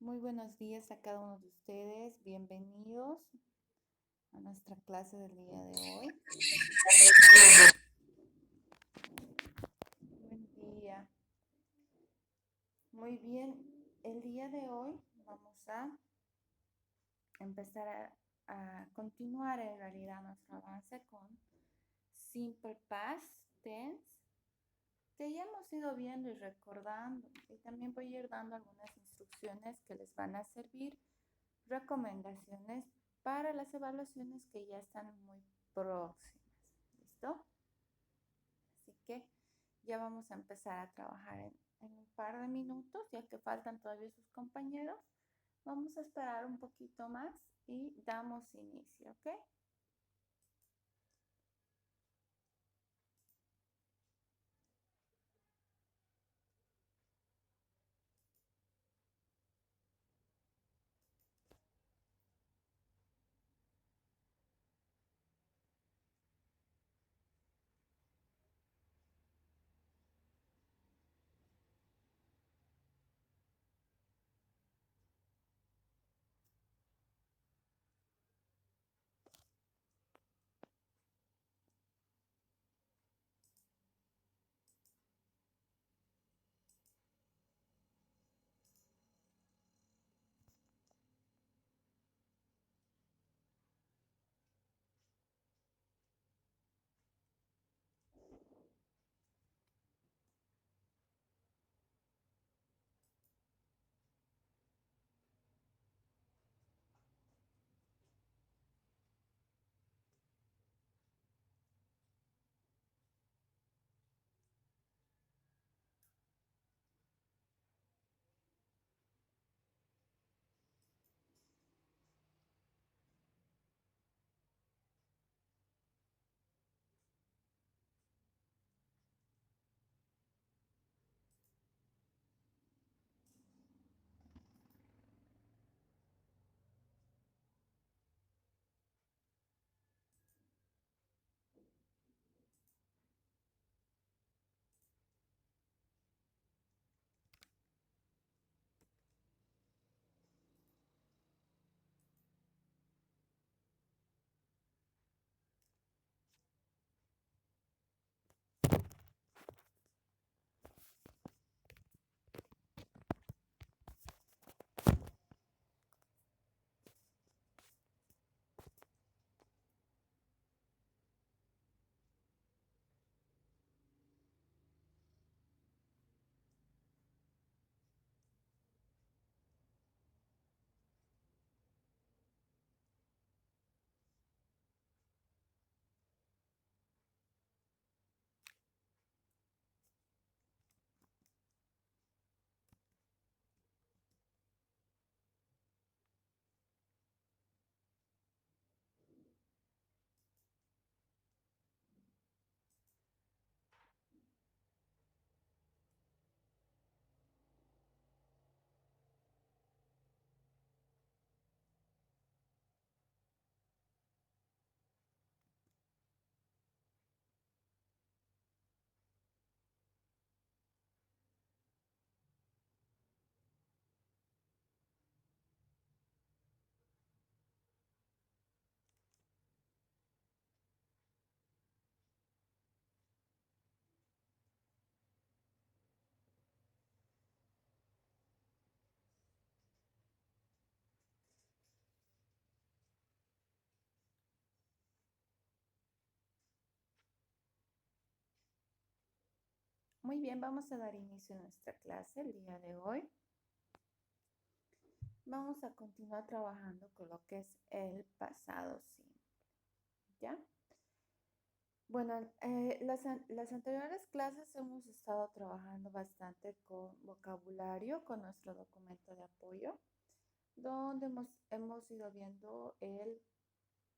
Muy buenos días a cada uno de ustedes. Bienvenidos a nuestra clase del día de hoy. Buen día. Muy bien. El día de hoy vamos a empezar a continuar en realidad nuestro avance con Simple Past Tense, que ya hemos ido viendo y recordando. Y también voy a ir dando algunas instrucciones que les van a servir, recomendaciones para las evaluaciones que ya están muy próximas. ¿Listo? Así que ya vamos a empezar a trabajar en un par de minutos, ya que faltan todavía sus compañeros. Vamos a esperar un poquito más y damos inicio, ¿ok? Muy bien, vamos a dar inicio a nuestra clase el día de hoy. Vamos a continuar trabajando con lo que es el pasado simple, ¿ya? Bueno, las anteriores clases hemos estado trabajando bastante con vocabulario, con nuestro documento de apoyo, donde hemos ido viendo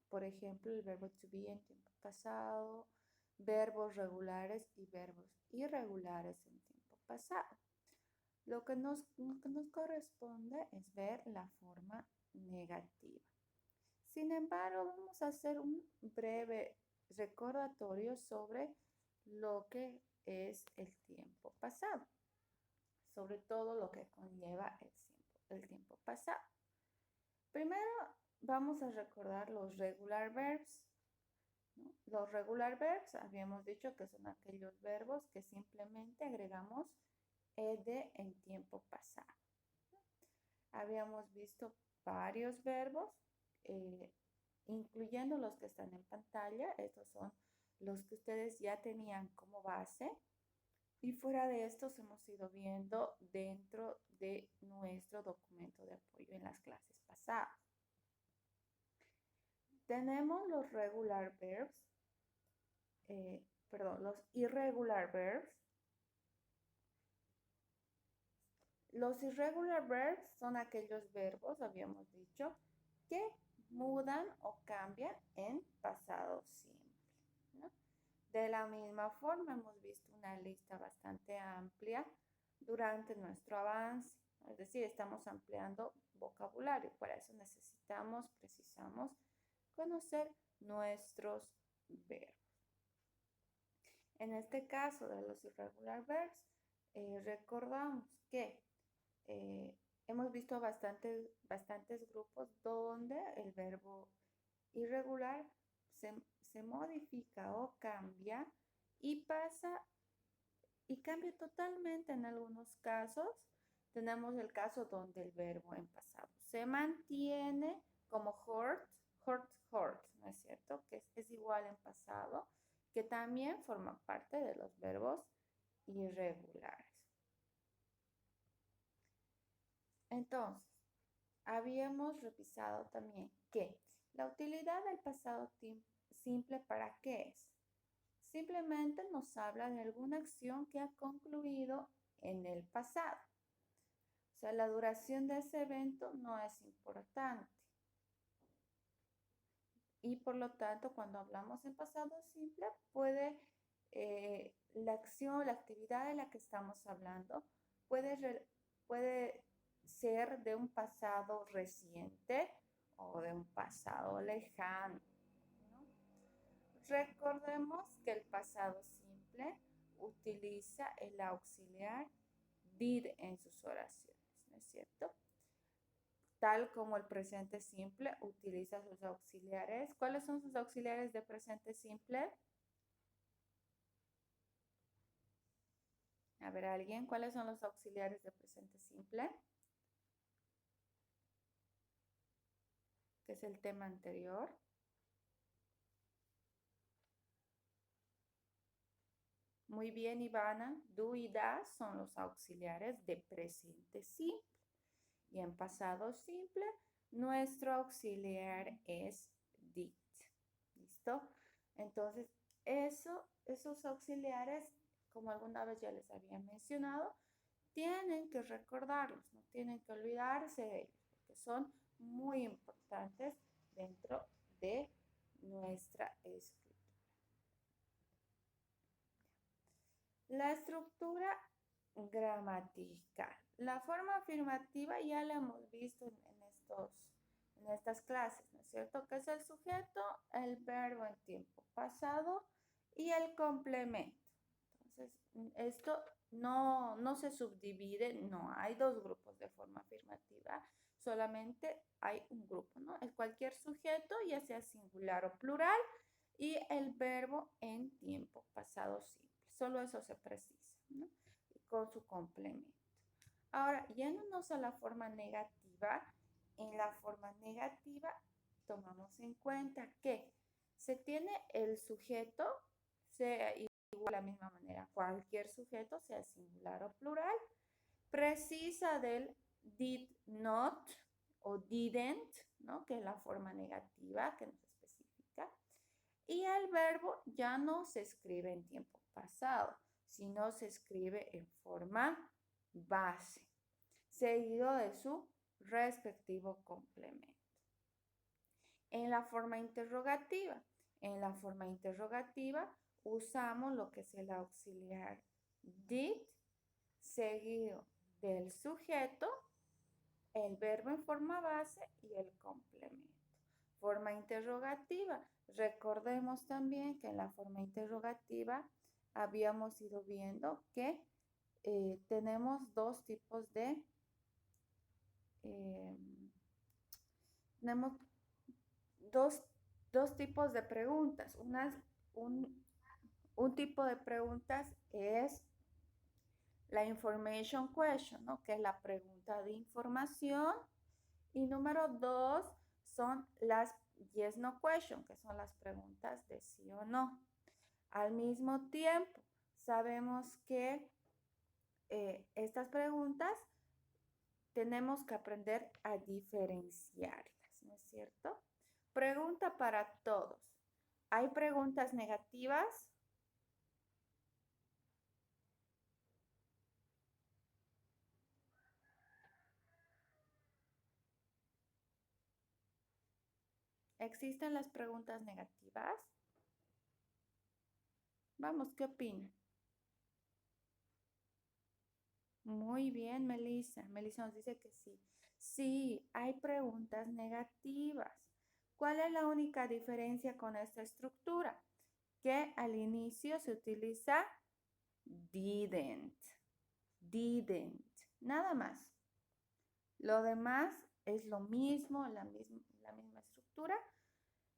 por ejemplo, el verbo to be en tiempo pasado, verbos regulares y verbos irregulares en tiempo pasado. Lo que nos corresponde es ver la forma negativa. Sin embargo, vamos a hacer un breve recordatorio sobre lo que es el tiempo pasado, sobre todo lo que conlleva el tiempo el tiempo pasado. Primero vamos a recordar los regular verbs, ¿no? Los regular verbs habíamos dicho que son aquellos verbos que simplemente agregamos ed en tiempo pasado. Habíamos visto varios verbos, incluyendo los que están en pantalla. Estos son los que ustedes ya tenían como base. Y fuera de estos hemos ido viendo dentro de nuestro documento de apoyo en las clases pasadas. Tenemos los regular verbs, los irregular verbs. Los irregular verbs son aquellos verbos, habíamos dicho, que mudan o cambian en pasado simple, ¿no? De la misma forma, hemos visto una lista bastante amplia durante nuestro avance, es decir, estamos ampliando vocabulario. Para eso precisamos conocer nuestros verbos. En este caso de los irregular verbs, recordamos que hemos visto bastantes grupos donde el verbo irregular se modifica o cambia y cambia totalmente en algunos casos. Tenemos el caso donde el verbo en pasado se mantiene como hurt, ¿no es cierto? Que es igual en pasado, que también forma parte de los verbos irregulares. Entonces, habíamos revisado también que la utilidad del pasado simple, ¿para qué es? Simplemente nos habla de alguna acción que ha concluido en el pasado. O sea, la duración de ese evento no es importante. Y por lo tanto, cuando hablamos en pasado simple, la acción, la actividad de la que estamos hablando puede ser de un pasado reciente o de un pasado lejano, ¿no? Recordemos que el pasado simple utiliza el auxiliar did en sus oraciones, ¿no es cierto? Tal como el presente simple utiliza sus auxiliares. ¿Cuáles son sus auxiliares de presente simple? A ver, ¿alguien? ¿Cuáles son los auxiliares de presente simple? Que es el tema anterior. Muy bien, Ivana. Do y das son los auxiliares de presente simple. Y en pasado simple, nuestro auxiliar es did. ¿Listo? Entonces, esos auxiliares, como alguna vez ya les había mencionado, tienen que recordarlos, no tienen que olvidarse de ellos, porque son muy importantes dentro de nuestra escritura. La estructura gramatical. La forma afirmativa ya la hemos visto en estas clases, ¿no es cierto? Que es el sujeto, el verbo en tiempo pasado y el complemento. Entonces, esto no se subdivide, no hay dos grupos de forma afirmativa, solamente hay un grupo, ¿no? Es cualquier sujeto, ya sea singular o plural, y el verbo en tiempo pasado simple. Solo eso se precisa, ¿no? Con su complemento. Ahora, yéndonos a la forma negativa, en la forma negativa tomamos en cuenta que se tiene el sujeto, sea igual de la misma manera, cualquier sujeto, sea singular o plural, precisa del did not o didn't, ¿no? Que es la forma negativa que nos especifica. Y el verbo ya no se escribe en tiempo pasado, sino se escribe en forma base, seguido de su respectivo complemento. En la forma interrogativa usamos lo que es el auxiliar did, seguido del sujeto, el verbo en forma base y el complemento. Forma interrogativa. Recordemos también que en la forma interrogativa habíamos ido viendo que tenemos dos tipos de tenemos dos tipos de preguntas. Un tipo de preguntas es la information question, ¿no? Que es la pregunta de información. Y número 2 son las yes no question, que son las preguntas de sí o no. Al mismo tiempo, sabemos que estas preguntas tenemos que aprender a diferenciarlas, ¿no es cierto? Pregunta para todos. ¿Hay preguntas negativas? ¿Existen las preguntas negativas? Vamos, ¿qué opinan? Muy bien, Melissa. Melissa nos dice que sí. Sí, hay preguntas negativas. ¿Cuál es la única diferencia con esta estructura? Que al inicio se utiliza didn't, didn't, nada más. Lo demás es lo mismo, la misma estructura,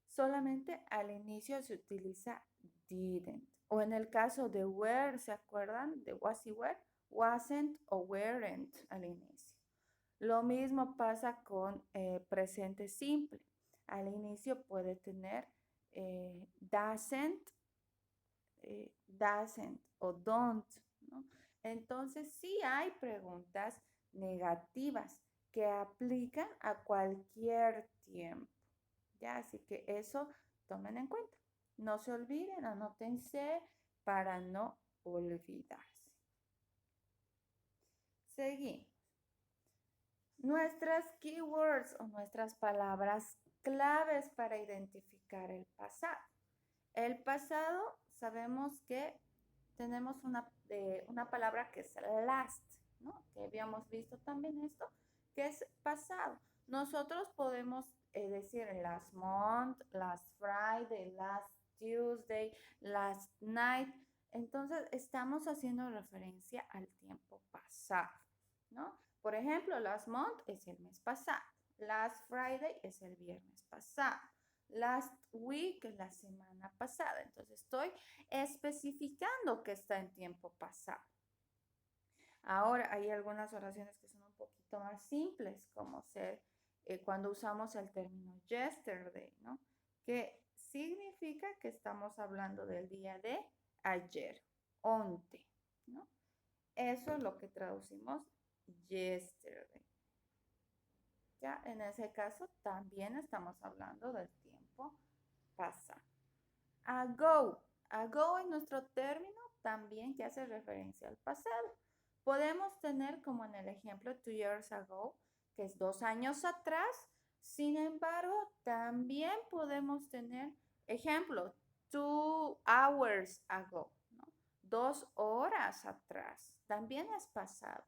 solamente al inicio se utiliza didn't. O en el caso de were, ¿se acuerdan? De was y were, wasn't o weren't al inicio. Lo mismo pasa con presente simple. Al inicio puede tener doesn't, doesn't o don't, ¿no? Entonces sí hay preguntas negativas que aplican a cualquier tiempo. ¿Ya? Así que eso tomen en cuenta. No se olviden, anótense para no olvidarse. Seguimos. Nuestras keywords o nuestras palabras claves para identificar el pasado. El pasado sabemos que tenemos una palabra que es last, ¿no? Que habíamos visto también esto, que es pasado. Nosotros podemos decir last month, last Friday, last Tuesday, last night. Entonces estamos haciendo referencia al tiempo pasado, ¿no? Por ejemplo, last month es el mes pasado, last Friday es el viernes pasado, last week es la semana pasada. Entonces estoy especificando que está en tiempo pasado. Ahora hay algunas oraciones que son un poquito más simples, como ser cuando usamos el término yesterday, ¿no? Que significa que estamos hablando del día de ayer, onte, ¿no? Eso es lo que traducimos yesterday. Ya en ese caso también estamos hablando del tiempo pasado. Ago. Ago en nuestro término también que hace referencia al pasado. Podemos tener como en el ejemplo 2 years ago, que es 2 años atrás. Sin embargo, también podemos tener ejemplo 2 hours ago, ¿no? 2 horas atrás. También es pasado.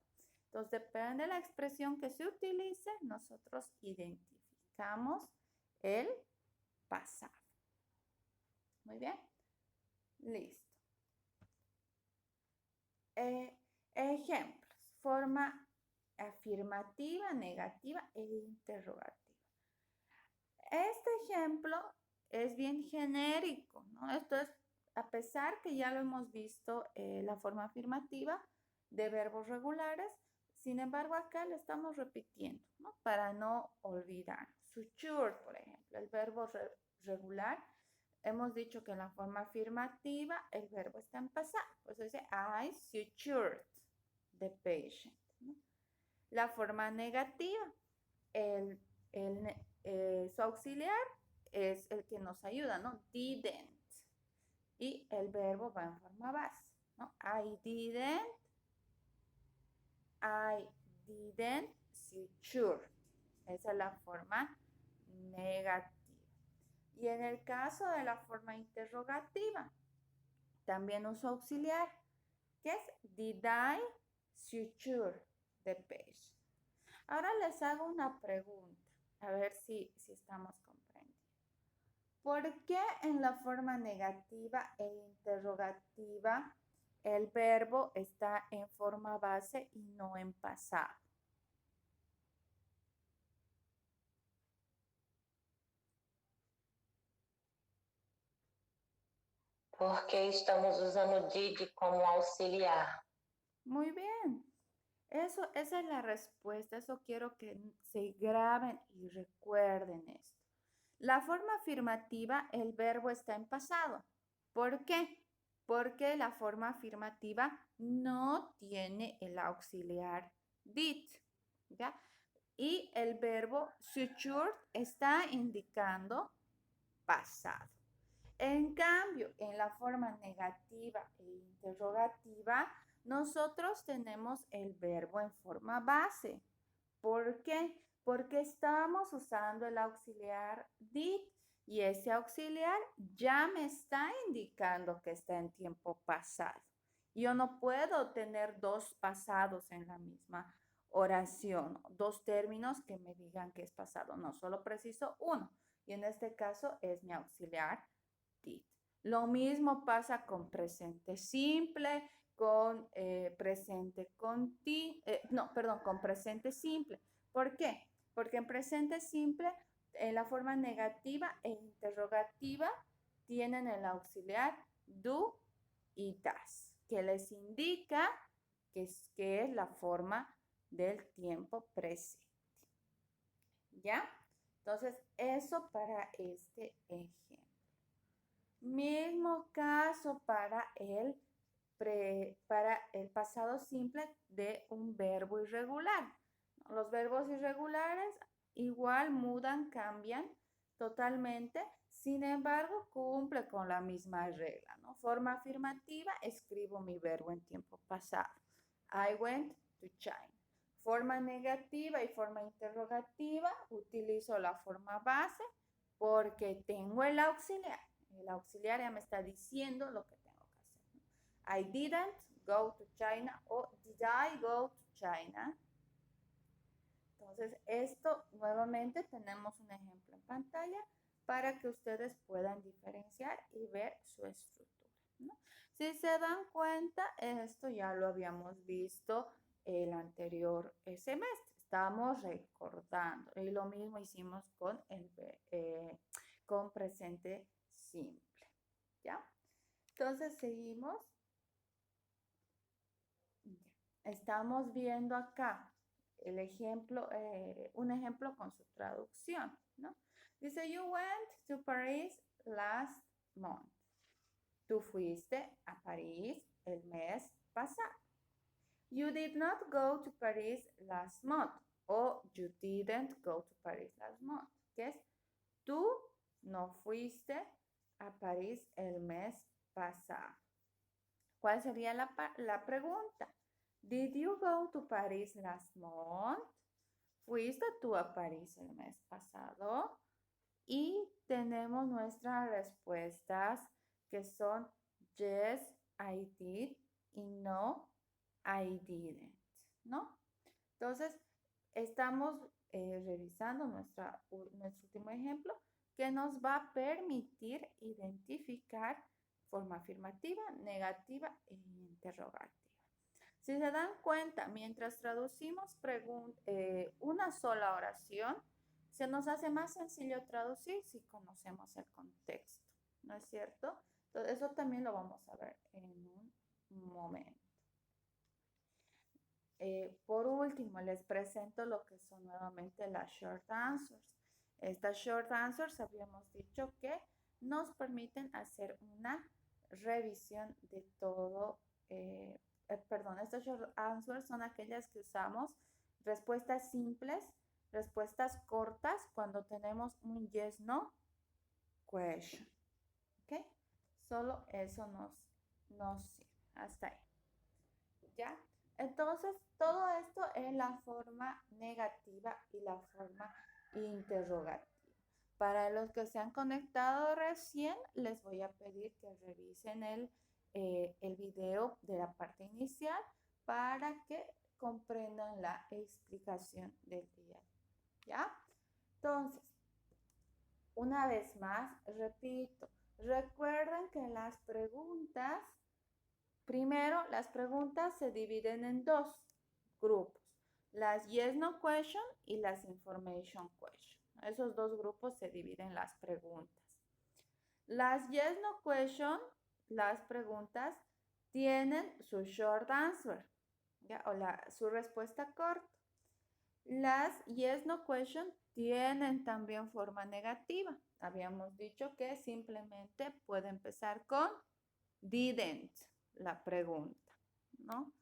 Entonces, depende de la expresión que se utilice, nosotros identificamos el pasado. Muy bien. Listo. Ejemplos. Forma afirmativa, negativa e interrogativa. Este ejemplo es bien genérico, ¿no? Esto es, a pesar que ya lo hemos visto, la forma afirmativa de verbos regulares, sin embargo acá lo estamos repitiendo, ¿no? Para no olvidar. Suture, por ejemplo, el verbo regular. Hemos dicho que en la forma afirmativa el verbo está en pasado. Por eso dice, I sutured the patient, ¿no? La forma negativa, su auxiliar es el que nos ayuda, ¿no? Didn't. Y el verbo va en forma base, ¿no? I didn't suture. Esa es la forma negativa. Y en el caso de la forma interrogativa, también uso auxiliar, que es did I suture the page. Ahora les hago una pregunta, a ver si estamos comprendiendo. ¿Por qué en la forma negativa e interrogativa el verbo está en forma base y no en pasado? Porque estamos usando did como auxiliar. Muy bien. Esa es la respuesta. Eso quiero que se graben y recuerden esto. La forma afirmativa, el verbo está en pasado. ¿Por qué? Porque la forma afirmativa no tiene el auxiliar did, ¿ya? Y el verbo future está indicando pasado. En cambio, en la forma negativa e interrogativa, nosotros tenemos el verbo en forma base. ¿Por qué? Porque estamos usando el auxiliar did y ese auxiliar ya me está indicando que está en tiempo pasado. Yo no puedo tener dos pasados en la misma oración, dos términos que me digan que es pasado, no, solo preciso uno. Y en este caso es mi auxiliar did. Lo mismo pasa con presente simple, con presente con presente simple. ¿Por qué? Porque en presente simple, en la forma negativa e interrogativa, tienen el auxiliar do y das, que les indica que es la forma del tiempo presente. ¿Ya? Entonces, eso para este ejemplo. Mismo caso para el pasado simple de un verbo irregular. Los verbos irregulares igual mudan, cambian totalmente, sin embargo cumple con la misma regla, ¿no? Forma afirmativa, escribo mi verbo en tiempo pasado. I went to China. Forma negativa y forma interrogativa, utilizo la forma base porque tengo el auxiliar. El auxiliar ya me está diciendo lo que tengo que hacer. I didn't go to China o did I go to China. Entonces, esto nuevamente tenemos un ejemplo en pantalla para que ustedes puedan diferenciar y ver su estructura, ¿no? Si se dan cuenta, esto ya lo habíamos visto el anterior semestre. Estamos recordando y lo mismo hicimos con presente simple, ¿ya? Entonces, seguimos. Estamos viendo acá el ejemplo, un ejemplo con su traducción, ¿no? Dice, you went to Paris last month. Tú fuiste a París el mes pasado. You did not go to Paris last month. O you didn't go to Paris last month. ¿Qué es? Tú no fuiste a París el mes pasado. ¿Cuál sería la pregunta? Did you go to Paris last month? ¿Fuiste tú a París el mes pasado? Y tenemos nuestras respuestas que son yes, I did y no, I didn't, ¿no? Entonces, estamos revisando nuestro último ejemplo que nos va a permitir identificar forma afirmativa, negativa e interrogativa. Si se dan cuenta, mientras traducimos una sola oración, se nos hace más sencillo traducir si conocemos el contexto, ¿no es cierto? Entonces, eso también lo vamos a ver en un momento. Por último, les presento lo que son nuevamente las short answers. Estas short answers habíamos dicho que nos permiten hacer una revisión de todo. Estas short answers son aquellas que usamos respuestas simples, respuestas cortas cuando tenemos un yes, no question. ¿Ok? Solo eso nos sirve. Hasta ahí. ¿Ya? Entonces, todo esto es la forma negativa y la forma interrogativa. Para los que se han conectado recién, les voy a pedir que revisen el video de la parte inicial para que comprendan la explicación del día. ¿Ya? Entonces, una vez más, repito, recuerden que las preguntas primero, las preguntas se dividen en dos grupos, las yes, no question y las information question. Esos dos grupos se dividen las preguntas. Las yes, no question las preguntas tienen su short answer, ¿ya? O su respuesta corta. Las yes, no question tienen también forma negativa. Habíamos dicho que simplemente puede empezar con didn't, la pregunta, ¿no?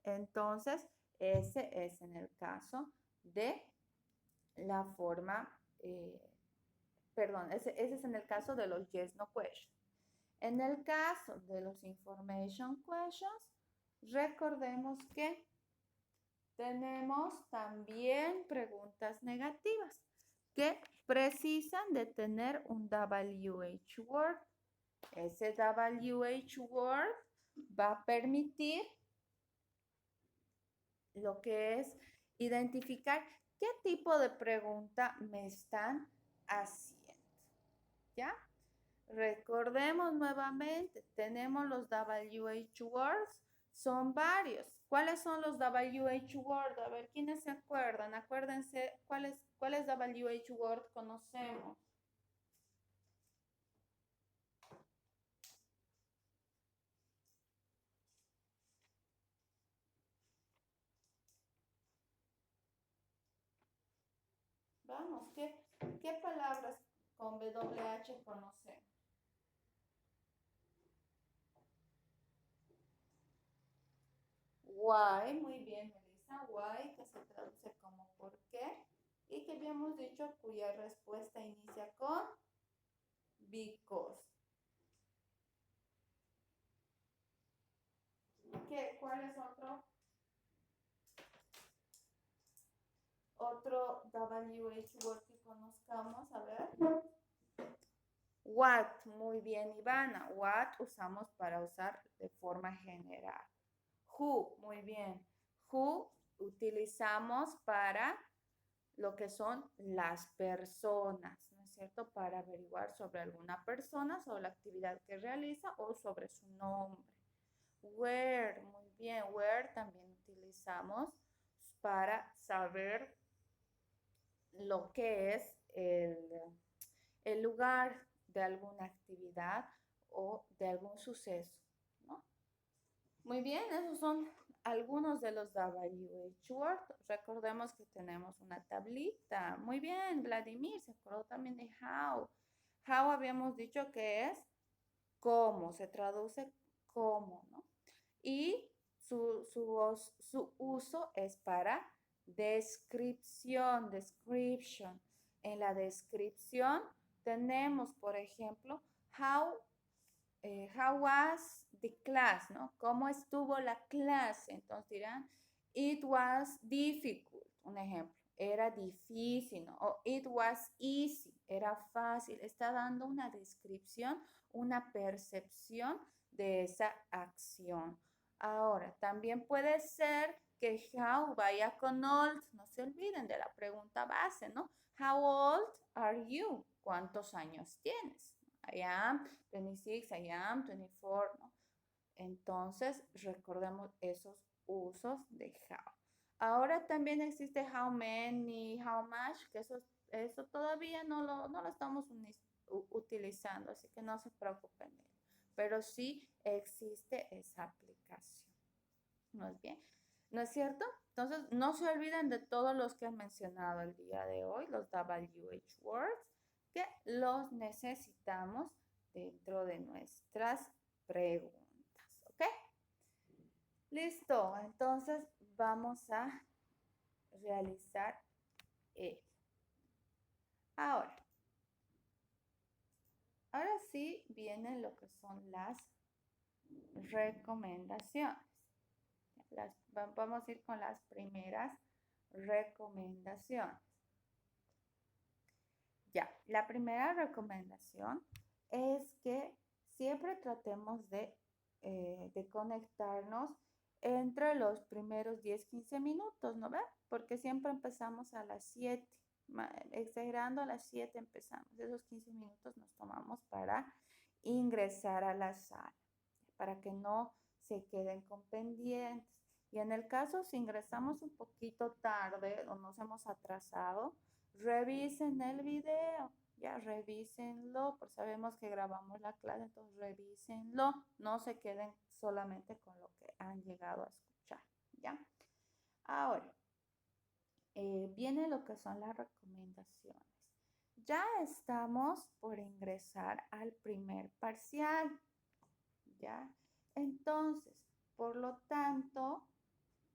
Entonces, ese es en el caso de la forma, perdón, ese es en el caso de los yes, no question. En el caso de los information questions, recordemos que tenemos también preguntas negativas que precisan de tener un WH word. Ese WH word va a permitir lo que es identificar qué tipo de pregunta me están haciendo. ¿Ya? Recordemos nuevamente, tenemos los WH words, son varios. ¿Cuáles son los WH words? A ver, ¿quiénes se acuerdan? Acuérdense, ¿cuáles WH words conocemos? Vamos, ¿qué palabras con WH conocemos? Why, muy bien, Melissa. Why, que se traduce como por qué. Y que habíamos dicho cuya respuesta inicia con because. ¿Cuál es otro WH word que conozcamos? A ver. What, muy bien, Ivana. What usamos para usar de forma general. Who, muy bien. Who utilizamos para lo que son las personas, ¿no es cierto? Para averiguar sobre alguna persona, sobre la actividad que realiza o sobre su nombre. Where, muy bien. Where también utilizamos para saber lo que es el lugar de alguna actividad o de algún suceso, ¿no? Muy bien, esos son algunos de los WH words. Recordemos que tenemos una tablita. Muy bien, Vladimir, se acordó también de how. How habíamos dicho que es cómo, se traduce como, ¿no? Y su uso es para descripción, description. En la descripción tenemos, por ejemplo, how was the class, ¿no? ¿Cómo estuvo la clase? Entonces dirán, it was difficult, un ejemplo, era difícil, ¿no? O it was easy, era fácil. Está dando una descripción, una percepción de esa acción. Ahora, también puede ser que how vaya con old, no se olviden de la pregunta base, ¿no? How old are you? ¿Cuántos años tienes? I am 26, I am 24, ¿no? Entonces, recordemos esos usos de how. Ahora también existe how many, how much, que eso todavía no lo estamos utilizando, así que no se preocupen. Pero sí existe esa aplicación. ¿No es bien? ¿No es cierto? Entonces, no se olviden de todos los que han mencionado el día de hoy, los WH words, que los necesitamos dentro de nuestras preguntas. ¿Ok? Listo. Entonces, vamos a realizar ello. Ahora sí vienen lo que son las recomendaciones. Vamos a ir con las primeras recomendaciones. Ya, la primera recomendación es que siempre tratemos de conectarnos entre los primeros 10-15 minutos, ¿no ve? Porque siempre empezamos a las 7, exagerando a las 7 empezamos. Esos 15 minutos nos tomamos para ingresar a la sala, para que no se queden con pendientes. Y en el caso, si ingresamos un poquito tarde o nos hemos atrasado, revisen el video, Ya revísenlo, pues sabemos que grabamos la clase, entonces revísenlo, no se queden solamente con lo que han llegado a escuchar, ¿ya? Ahora, viene lo que son las recomendaciones. Ya estamos por ingresar al primer parcial, ¿ya? Entonces, por lo tanto,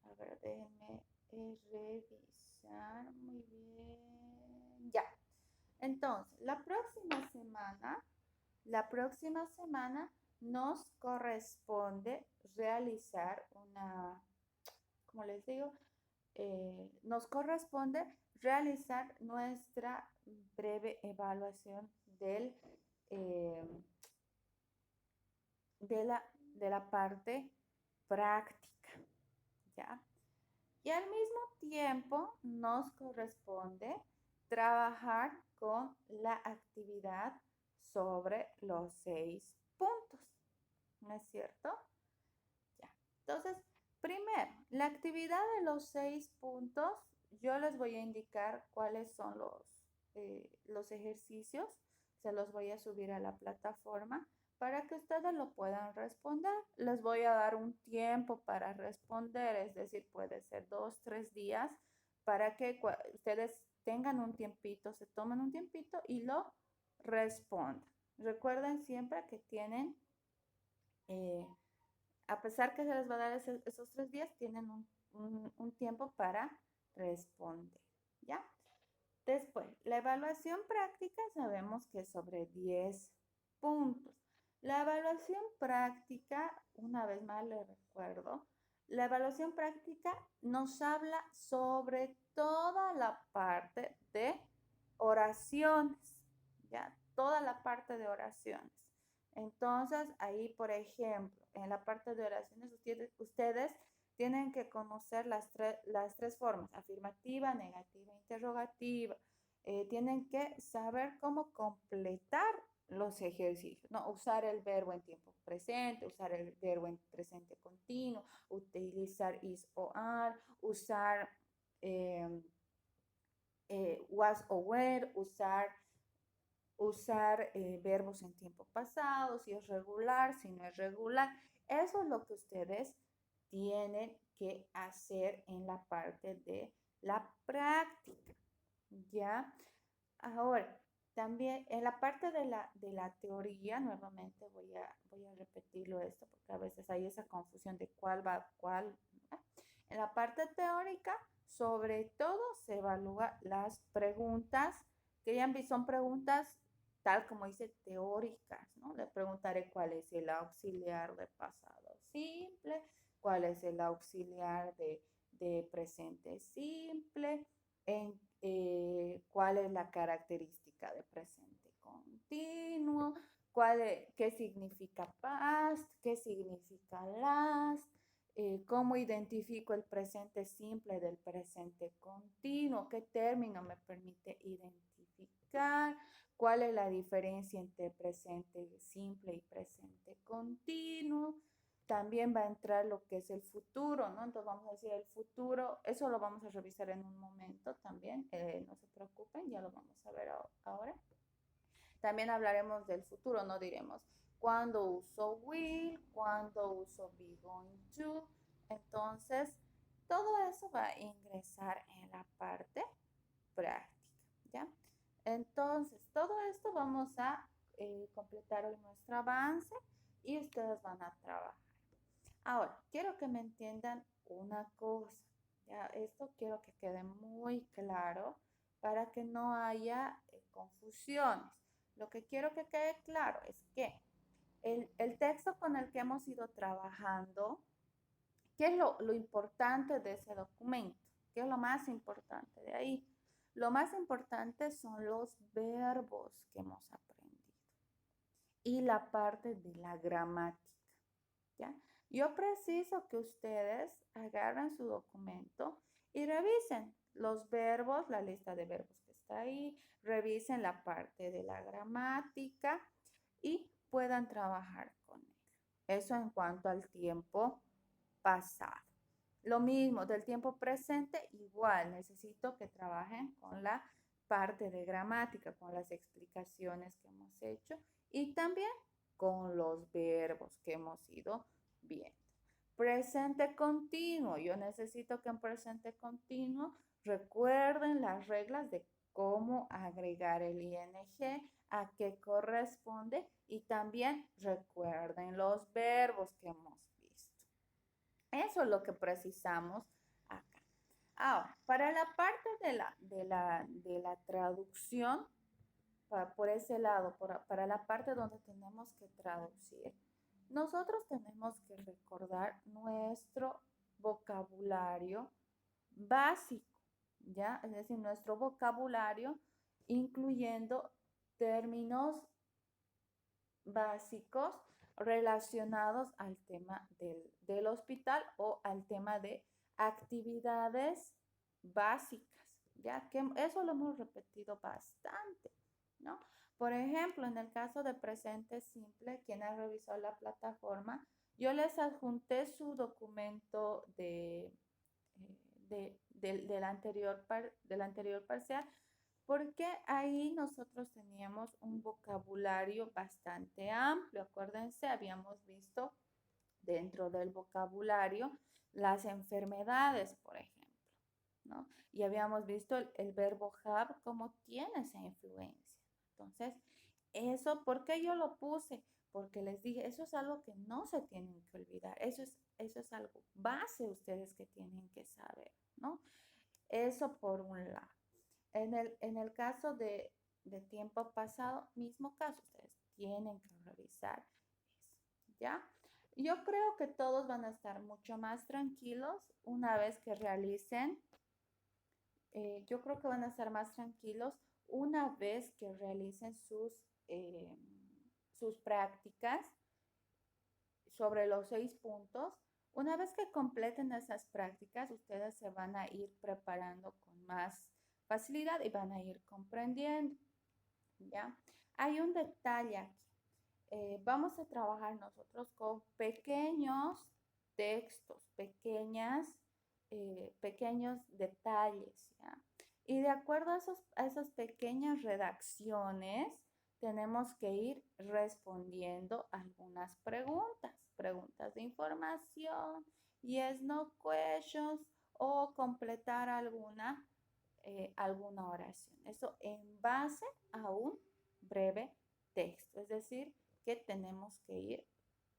a ver, déjenme revisar muy bien. Ya. Entonces, la próxima semana nos corresponde realizar una, como les digo, nos corresponde realizar nuestra breve evaluación eh, de la parte práctica, ¿ya? Y al mismo tiempo nos corresponde trabajar con la actividad sobre los 6 puntos, ¿no es cierto? Ya. Entonces, primero, la actividad de los 6 puntos, yo les voy a indicar cuáles son los ejercicios, se los voy a subir a la plataforma para que ustedes lo puedan responder. Les voy a dar un tiempo para responder, es decir, puede ser 2, 3 días para que ustedes tengan un tiempito, se tomen un tiempito y lo respondan. Recuerden siempre que tienen eh, a pesar que se les va a dar esos 3 días, tienen un tiempo para responder, ¿ya? Después, la evaluación práctica sabemos que es sobre 10 puntos. La evaluación práctica, una vez más les recuerdo, la evaluación práctica nos habla sobre toda la parte de oraciones, ¿ya? Toda la parte de oraciones. Entonces, ahí, por ejemplo, en la parte de oraciones, ustedes tienen que conocer las tres formas, afirmativa, negativa, interrogativa. Tienen que saber cómo completar los ejercicios, ¿no? Usar el verbo en tiempo presente, usar el verbo en presente continuo, utilizar is o are, usar eh, was o were, usar verbos en tiempo pasado, si es regular, si no es regular. Eso es lo que ustedes tienen que hacer en la parte de la práctica, ¿ya? Ahora, también en la parte de la teoría, nuevamente voy a repetirlo esto porque a veces hay esa confusión de cuál va cuál. ¿No? En la parte teórica, sobre todo se evalúa las preguntas que ya son preguntas tal como dice teóricas, ¿no? Le preguntaré cuál es el auxiliar de pasado simple, cuál es el auxiliar de presente simple, cuál es la característica de presente continuo, qué significa past, qué significa last, cómo identifico el presente simple del presente continuo, qué término me permite identificar, cuál es la diferencia entre presente simple y presente continuo. También va a entrar lo que es el futuro, ¿no? Entonces vamos a decir el futuro, eso lo vamos a revisar en un momento también, no se preocupen, ya lo vamos a ver ahora. También hablaremos del futuro, no diremos cuándo uso will, cuándo uso be going to. Entonces, todo eso va a ingresar en la parte práctica, ¿ya? Entonces, todo esto vamos a completar hoy nuestro avance y ustedes van a trabajar. Ahora, quiero que me entiendan una cosa, ¿ya? Esto quiero que quede muy claro para que no haya confusiones. Lo que quiero que quede claro es que el texto con el que hemos ido trabajando, ¿qué es lo importante de ese documento? ¿Qué es lo más importante de ahí? Lo más importante son los verbos que hemos aprendido y la parte de la gramática, ¿ya? Yo preciso que ustedes agarren su documento y revisen los verbos, la lista de verbos que está ahí, revisen la parte de la gramática y puedan trabajar con él. Eso en cuanto al tiempo pasado. Lo mismo del tiempo presente, igual necesito que trabajen con la parte de gramática, con las explicaciones que hemos hecho y también con los verbos que hemos ido viendo. Presente continuo. Yo necesito que en presente continuo recuerden las reglas de cómo agregar el ing, a qué corresponde y también recuerden los verbos que hemos visto. Eso es lo que precisamos acá. Ahora, para la parte de la traducción, por ese lado, para la parte donde tenemos que traducir, nosotros tenemos que recordar nuestro vocabulario básico, ¿ya? Es decir, nuestro vocabulario incluyendo términos básicos relacionados al tema del hospital o al tema de actividades básicas, ya que eso lo hemos repetido bastante, ¿no? Por ejemplo, en el caso de presente simple, quien ha revisado la plataforma, yo les adjunté su documento del anterior parcial, porque ahí nosotros teníamos un vocabulario bastante amplio. Acuérdense, habíamos visto dentro del vocabulario las enfermedades, por ejemplo, ¿no? Y habíamos visto el verbo have cómo tiene esa influencia. Entonces, eso, ¿por qué yo lo puse? Porque les dije, eso es algo que no se tienen que olvidar. Eso es algo base ustedes que tienen que saber, ¿no? Eso por un lado. En el caso de tiempo pasado, mismo caso, ustedes tienen que revisar eso, ¿ya? Yo creo que todos van a estar mucho más tranquilos una vez que realicen, yo creo que van a estar más tranquilos una vez que realicen sus prácticas sobre los 6 puntos. Una vez que completen esas prácticas, ustedes se van a ir preparando con más facilidad y van a ir comprendiendo, ¿ya? Hay un detalle aquí. Vamos a trabajar nosotros con pequeños textos, pequeños detalles, ¿ya? Y de acuerdo a esas pequeñas redacciones, tenemos que ir respondiendo algunas preguntas de información, yes, no questions, o completar alguna oración. Eso en base a un breve texto, es decir, que tenemos que ir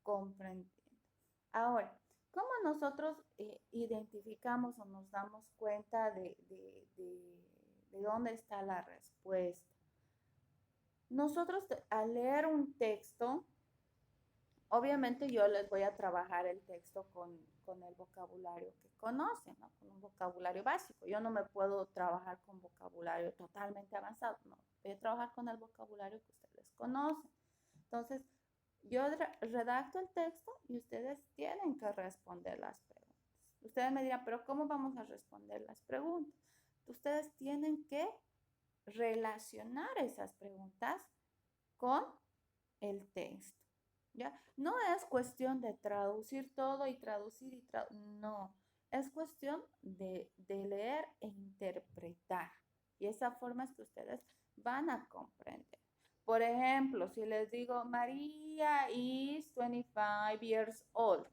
comprendiendo. Ahora, ¿cómo nosotros identificamos o nos damos cuenta de dónde está la respuesta? Nosotros al leer un texto, obviamente yo les voy a trabajar el texto con el vocabulario que conocen, ¿no? Con un vocabulario básico. Yo no me puedo trabajar con vocabulario totalmente avanzado, no. Voy a trabajar con el vocabulario que ustedes conocen. Entonces, yo redacto el texto y ustedes tienen que responder las preguntas. Ustedes me dirán, pero ¿cómo vamos a responder las preguntas? Ustedes tienen que relacionar esas preguntas con el texto, ¿ya? No es cuestión de traducir todo y traducir no, es cuestión de leer e interpretar. Y esa forma es que ustedes van a comprender. Por ejemplo, si les digo, María is 25 years old.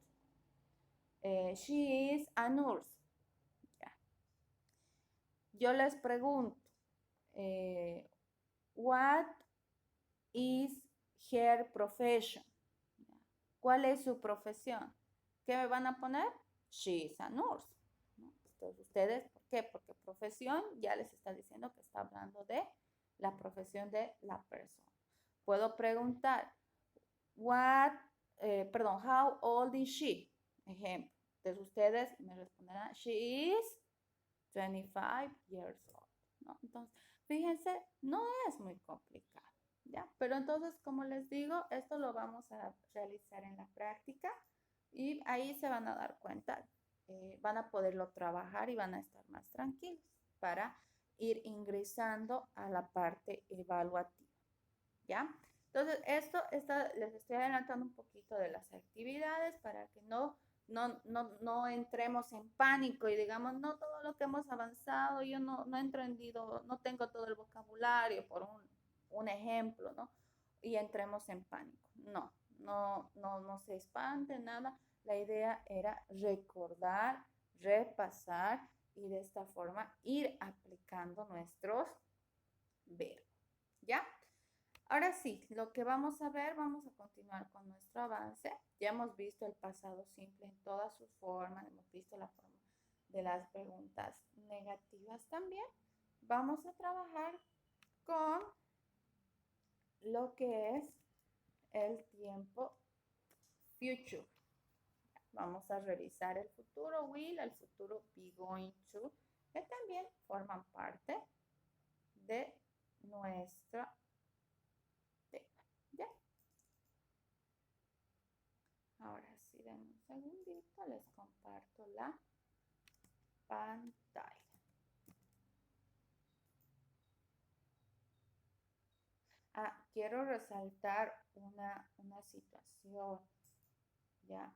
She is a nurse. Yeah. Yo les pregunto, what is her profession? ¿Cuál es su profesión? ¿Qué me van a poner? She is a nurse. ¿No? Entonces, ustedes, ¿por qué? Porque profesión ya les está diciendo que está hablando de la profesión de la persona. Puedo preguntar, how old is she? Ejemplo. Entonces, ustedes me responderán, she is 25 years old. ¿No? Entonces, fíjense, no es muy complicado, ¿ya? Pero entonces, como les digo, esto lo vamos a realizar en la práctica y ahí se van a dar cuenta, van a poderlo trabajar y van a estar más tranquilos para ir ingresando a la parte evaluativa, ¿ya? Entonces, les estoy adelantando un poquito de las actividades para que no no entremos en pánico y digamos, no todo lo que hemos avanzado, yo no he entendido, no tengo todo el vocabulario, por un ejemplo, ¿no? Y entremos en pánico. No se espante, nada. La idea era recordar, repasar y de esta forma ir aplicando nuestros verbos, ¿ya? Ahora sí, lo que vamos a ver, vamos a continuar con nuestro avance. Ya hemos visto el pasado simple en todas sus formas, hemos visto la forma de las preguntas negativas también. Vamos a trabajar con lo que es el tiempo future. Vamos a revisar el futuro will, el futuro be going to, que también forman parte de nuestra tema. ¿Ya? Ahora sí, denme un segundito, les comparto la pantalla. Quiero resaltar una situación, ¿ya?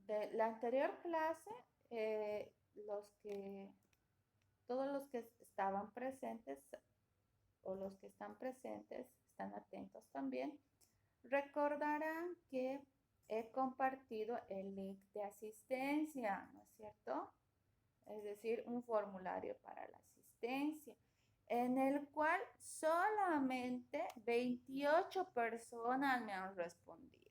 De la anterior clase, todos los que estaban presentes o los que están presentes, están atentos también, recordarán que he compartido el link de asistencia, ¿no es cierto? Es decir, un formulario para la asistencia, en el cual solamente 28 personas me han respondido.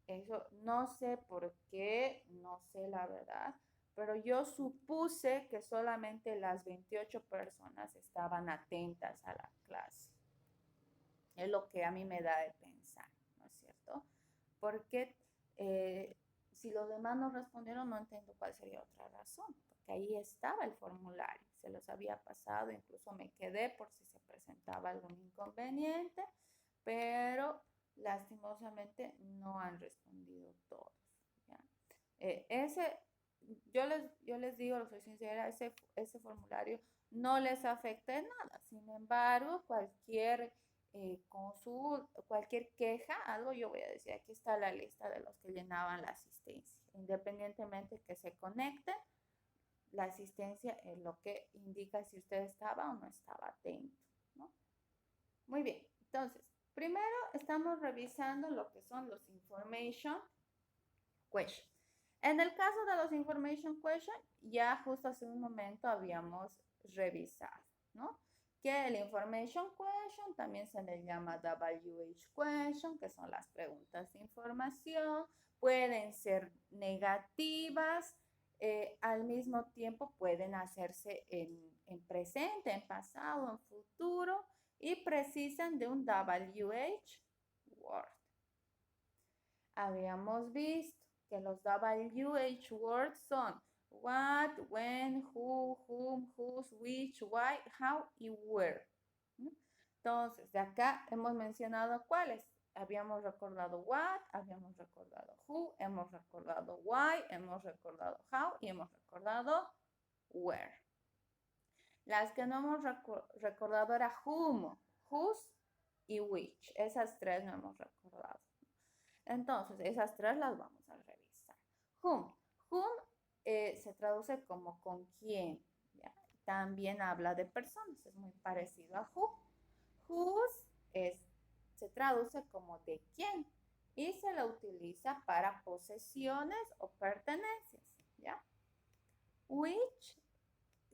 Eso no sé por qué, no sé la verdad, pero yo supuse que solamente las 28 personas estaban atentas a la clase. Es lo que a mí me da de pensar, ¿no es cierto? Porque si los demás no respondieron, no entiendo cuál sería otra razón, porque ahí estaba el formulario, se los había pasado, incluso me quedé por si se presentaba algún inconveniente, pero lastimosamente no han respondido todos, ¿ya? Yo les digo, lo soy sincera, ese formulario no les afecta en nada. Sin embargo, cualquier cualquier queja, algo yo voy a decir, aquí está la lista de los que llenaban la asistencia. Independientemente que se conecten, la asistencia es lo que indica si usted estaba o no estaba atento, ¿no? Muy bien, entonces, primero estamos revisando lo que son los information questions. En el caso de los information questions, ya justo hace un momento habíamos revisado, ¿no? Que el information question también se le llama WH question, que son las preguntas de información, pueden ser negativas, al mismo tiempo pueden hacerse en presente, en pasado, en futuro y precisan de un WH word. Habíamos visto que los WH words son what, when, who, whom, whose, which, why, how y where. Entonces, de acá hemos mencionado cuáles. Habíamos recordado what, habíamos recordado who, hemos recordado why, hemos recordado how y hemos recordado where. Las que no hemos recordado era whom, whose y which. Esas tres no hemos recordado. Entonces, esas tres las vamos a revisar. Whom. Whom se traduce como con quién. ¿Ya? También habla de personas, es muy parecido a who. Whose se traduce como de quién y se la utiliza para posesiones o pertenencias. ¿Ya? Which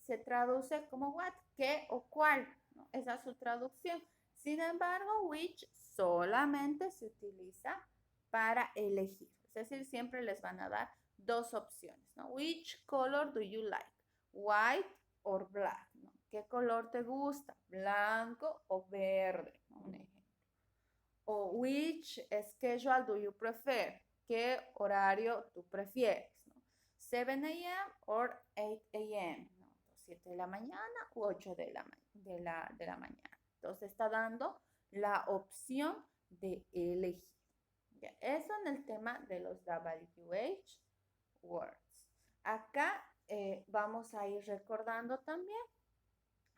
se traduce como what, qué o cuál, ¿no? Esa es su traducción. Sin embargo, which solamente se utiliza para elegir. Es decir, siempre les van a dar dos opciones, ¿no? Which color do you like? White or black, ¿no? ¿Qué color te gusta? ¿Blanco o verde? ¿No? Un ejemplo. O which schedule do you prefer? ¿Qué horario tú prefieres? ¿No? 7 a.m. or 8 a.m. ¿No? 7 de la mañana u 8 de la mañana. Entonces está dando la opción de elegir. Ya, eso en el tema de los WH words. Acá vamos a ir recordando también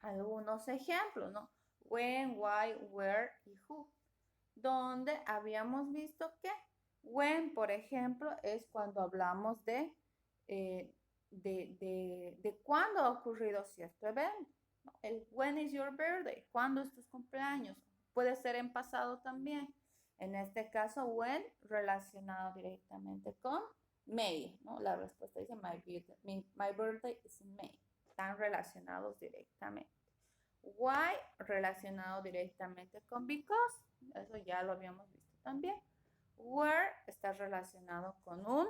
algunos ejemplos, ¿no? When, why, where y who. Donde habíamos visto que When, por ejemplo, es cuando hablamos de cuándo ha ocurrido cierto evento. ¿No? El when is your birthday? ¿Cuándo es tu cumpleaños? Puede ser en pasado también. En este caso, when relacionado directamente con May. ¿No? La respuesta dice my birthday is in May. Están relacionados directamente. Why relacionado directamente con because. Eso ya lo habíamos visto también. Where está relacionado con un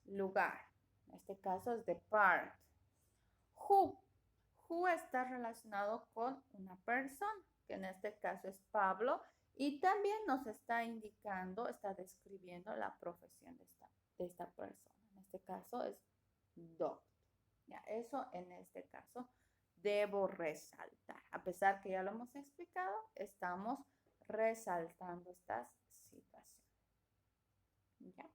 lugar. En este caso es the part. Who. Who está relacionado con una persona, que en este caso es Pablo, y también nos está indicando, está describiendo la profesión de esta persona. En este caso es doctor. Ya, eso en este caso debo resaltar. A pesar que ya lo hemos explicado, estamos resaltando estas situaciones. ¿Ya?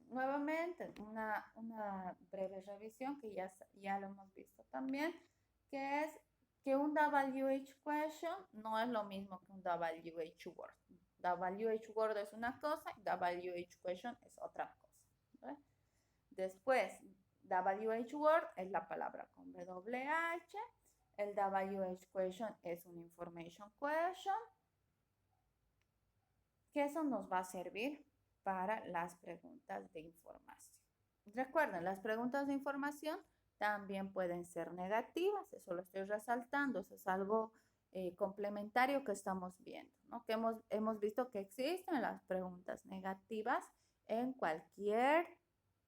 Nuevamente, una breve revisión que ya lo hemos visto también, que es que un WH question no es lo mismo que un WH word. WH word es una cosa y WH question es otra cosa. ¿Vale? Después, WH word es la palabra con WH. El WH question es un information question. Que eso nos va a servir para las preguntas de información. Recuerden, las preguntas de información también pueden ser negativas, eso lo estoy resaltando, eso es algo complementario que estamos viendo, ¿no? Que hemos visto que existen las preguntas negativas en cualquier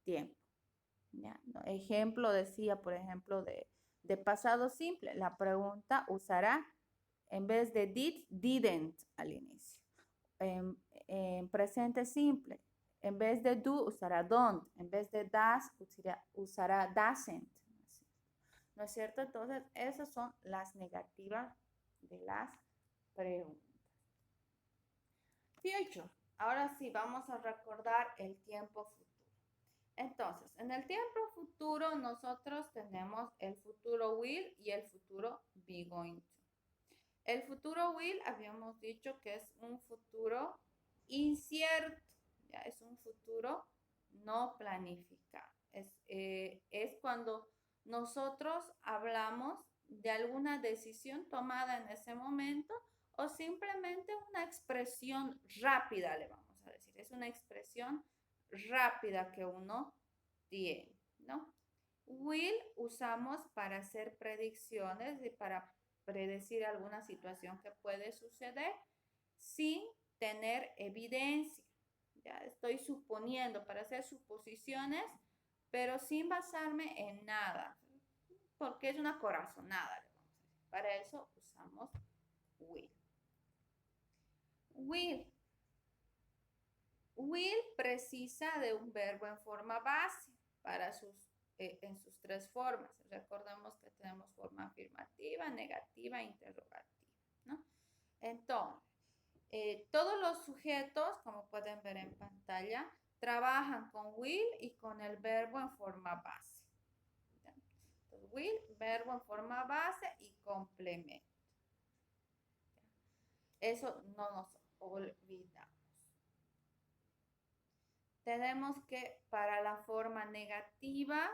tiempo. ¿Ya? ¿No? Ejemplo, decía, por ejemplo, de pasado simple, la pregunta usará en vez de did, didn't al inicio. En presente simple, en vez de do, usará don't. En vez de does, usará doesn't. ¿No es cierto? Entonces, esas son las negativas de las preguntas. Future. Ahora sí, vamos a recordar el tiempo futuro. Entonces, en el tiempo futuro nosotros tenemos el futuro will y el futuro be going to. El futuro will habíamos dicho que es un futuro incierto, ¿ya? Es un futuro no planificado. Es cuando nosotros hablamos de alguna decisión tomada en ese momento o simplemente una expresión rápida, le vamos a decir. Es una expresión rápida que uno tiene, ¿no? Will usamos para hacer predicciones y para predecir alguna situación que puede suceder sin tener evidencia. Ya estoy suponiendo para hacer suposiciones, pero sin basarme en nada, porque es una corazonada. Para eso usamos will. Will precisa de un verbo en forma base para en sus tres formas. Recordemos que tenemos forma afirmativa, negativa e interrogativa, ¿no? Entonces, todos los sujetos, como pueden ver en pantalla, trabajan con will y con el verbo en forma base. ¿Ya? Entonces, will, verbo en forma base y complemento. ¿Ya? Eso no nos olvidamos. Tenemos que para la forma negativa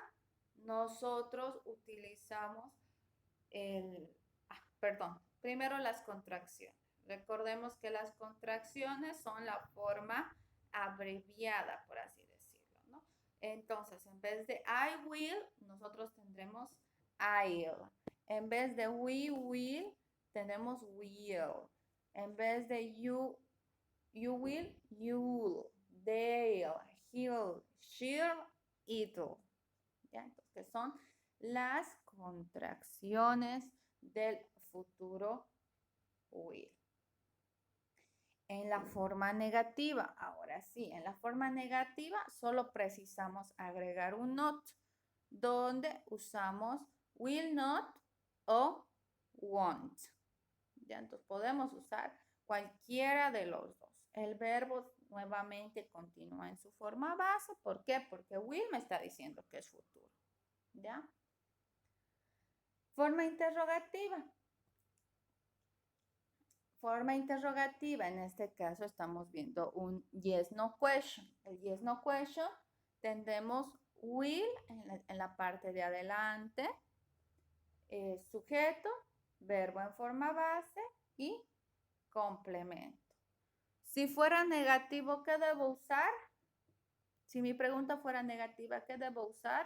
nosotros utilizamos primero las contracciones. Recordemos que las contracciones son la forma abreviada, por así decirlo, ¿no? Entonces, en vez de I will, nosotros tendremos I'll. En vez de we will, tenemos will. En vez de you will, you'll. They'll, he'll, she'll, it'll. ¿Ya? Entonces son las contracciones del futuro will. En la forma negativa, ahora sí, en la forma negativa solo precisamos agregar un not, donde usamos will not o won't. ¿Ya? Entonces podemos usar cualquiera de los dos. El verbo nuevamente continúa en su forma base. ¿Por qué? Porque will me está diciendo que es futuro. ¿Ya? Forma interrogativa. Forma interrogativa, en este caso estamos viendo un yes, no question. El yes, no question tendremos will en la parte de adelante, sujeto, verbo en forma base y complemento. Si fuera negativo, ¿qué debo usar? Si mi pregunta fuera negativa, ¿qué debo usar?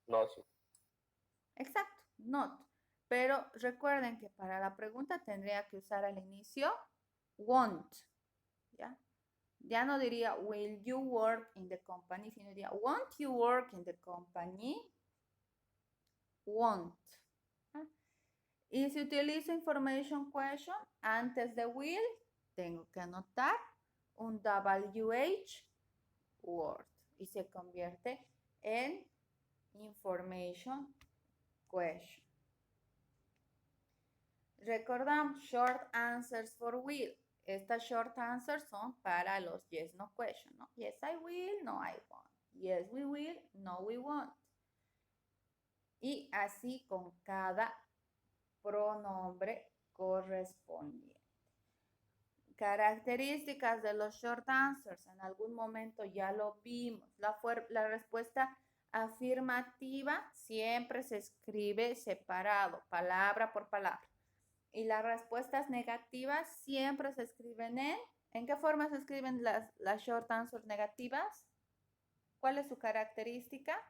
No, sí. Exacto, not. Pero recuerden que para la pregunta tendría que usar al inicio won't. ¿Ya? Ya no diría will you work in the company, sino diría won't you work in the company? Won't. ¿Ah? Y si utilizo information question antes de will, tengo que anotar un WH word y se convierte en information question. Recordamos short answers for will. Estas short answers son para los yes, no question, ¿no? Yes, I will, no, I won't. Yes, we will, no, we won't. Y así con cada pronombre correspondiente. Características de los short answers. En algún momento ya lo vimos. La respuesta afirmativa siempre se escribe separado, palabra por palabra. Y las respuestas negativas siempre se escriben ¿en qué forma se escriben las short answers negativas? ¿Cuál es su característica?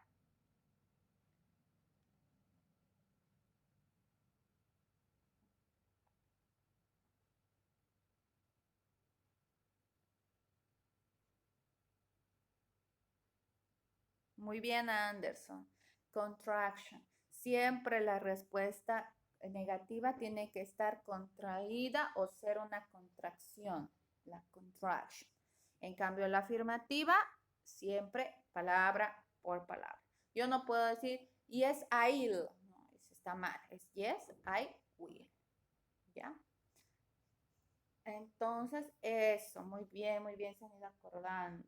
Muy bien, Anderson. Contraction. Siempre la respuesta negativa tiene que estar contraída o ser una contracción, la contraction. En cambio, la afirmativa, siempre palabra por palabra. Yo no puedo decir, yes, I'll. No, eso está mal. Es yes, I will. ¿Ya? Entonces, eso, muy bien, se han ido acordando.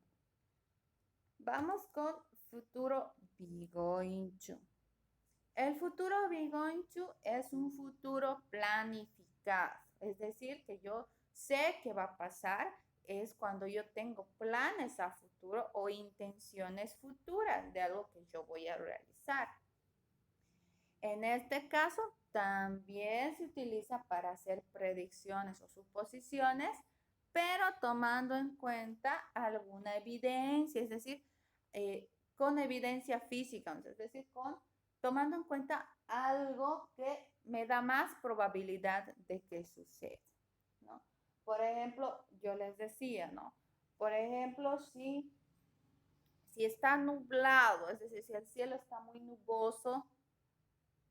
Vamos con futuro be going to. El futuro be going to es un futuro planificado. Es decir, que yo sé que va a pasar. Es cuando yo tengo planes a futuro o intenciones futuras de algo que yo voy a realizar. En este caso, también se utiliza para hacer predicciones o suposiciones, pero tomando en cuenta alguna evidencia, es decir, con evidencia física, es decir, tomando en cuenta algo que me da más probabilidad de que suceda, ¿no? Por ejemplo, yo les decía, ¿no? Por ejemplo, si está nublado, es decir, si el cielo está muy nuboso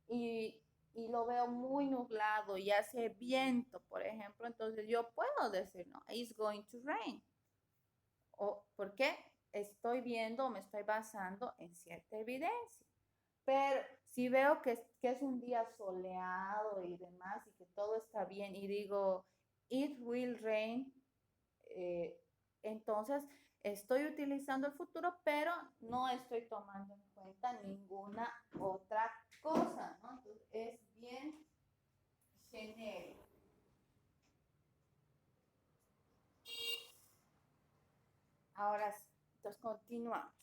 y lo veo muy nublado y hace viento, por ejemplo, entonces yo puedo decir, no, it's going to rain. ¿O por qué? Estoy viendo o me estoy basando en cierta evidencia. Pero si veo que es un día soleado y demás y que todo está bien y digo, it will rain, entonces estoy utilizando el futuro, pero no estoy tomando en cuenta ninguna otra cosa, ¿no? Entonces es bien genérico. Ahora sí, entonces continuamos.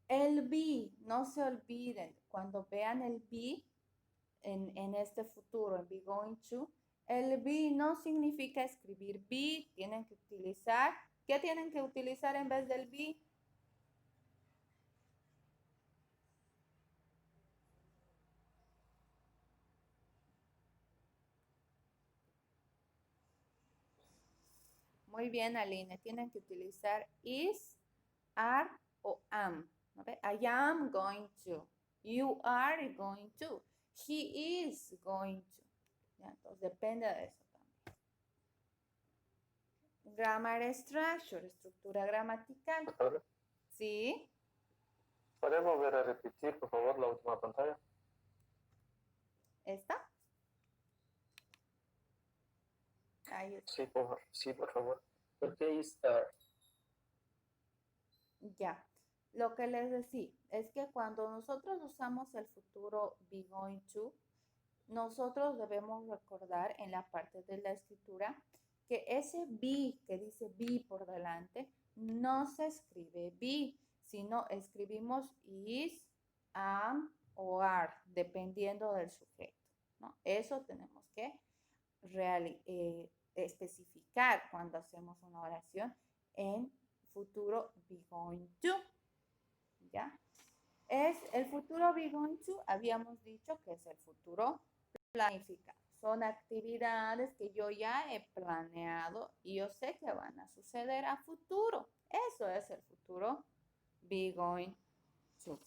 El be, no se olviden, cuando vean el be en este futuro, en be going to, el be no significa escribir be, tienen que utilizar, ¿qué tienen que utilizar en vez del be? Muy bien, Aline, tienen que utilizar is, are o am. ¿Okay? I am going to. You are going to. He is going to. ¿Ya? Entonces depende de eso también. Grammar structure, estructura gramatical. Doctora, ¿Sí? ¿puede volver a repetir, por favor, la última pantalla? ¿Esta? Ahí está. Sí, por favor. ¿Por qué is are? Ya. lo que les decía es que cuando nosotros usamos el futuro be going to, nosotros debemos recordar en la parte de la escritura que ese be que dice be por delante no se escribe be, sino escribimos is, am o are, dependiendo del sujeto, ¿no? Eso tenemos que especificar cuando hacemos una oración en futuro be going to, ¿ya? Es el futuro be going to, habíamos dicho que es el futuro planificado. Son actividades que yo ya he planeado y yo sé que van a suceder a futuro. Eso es el futuro be going to.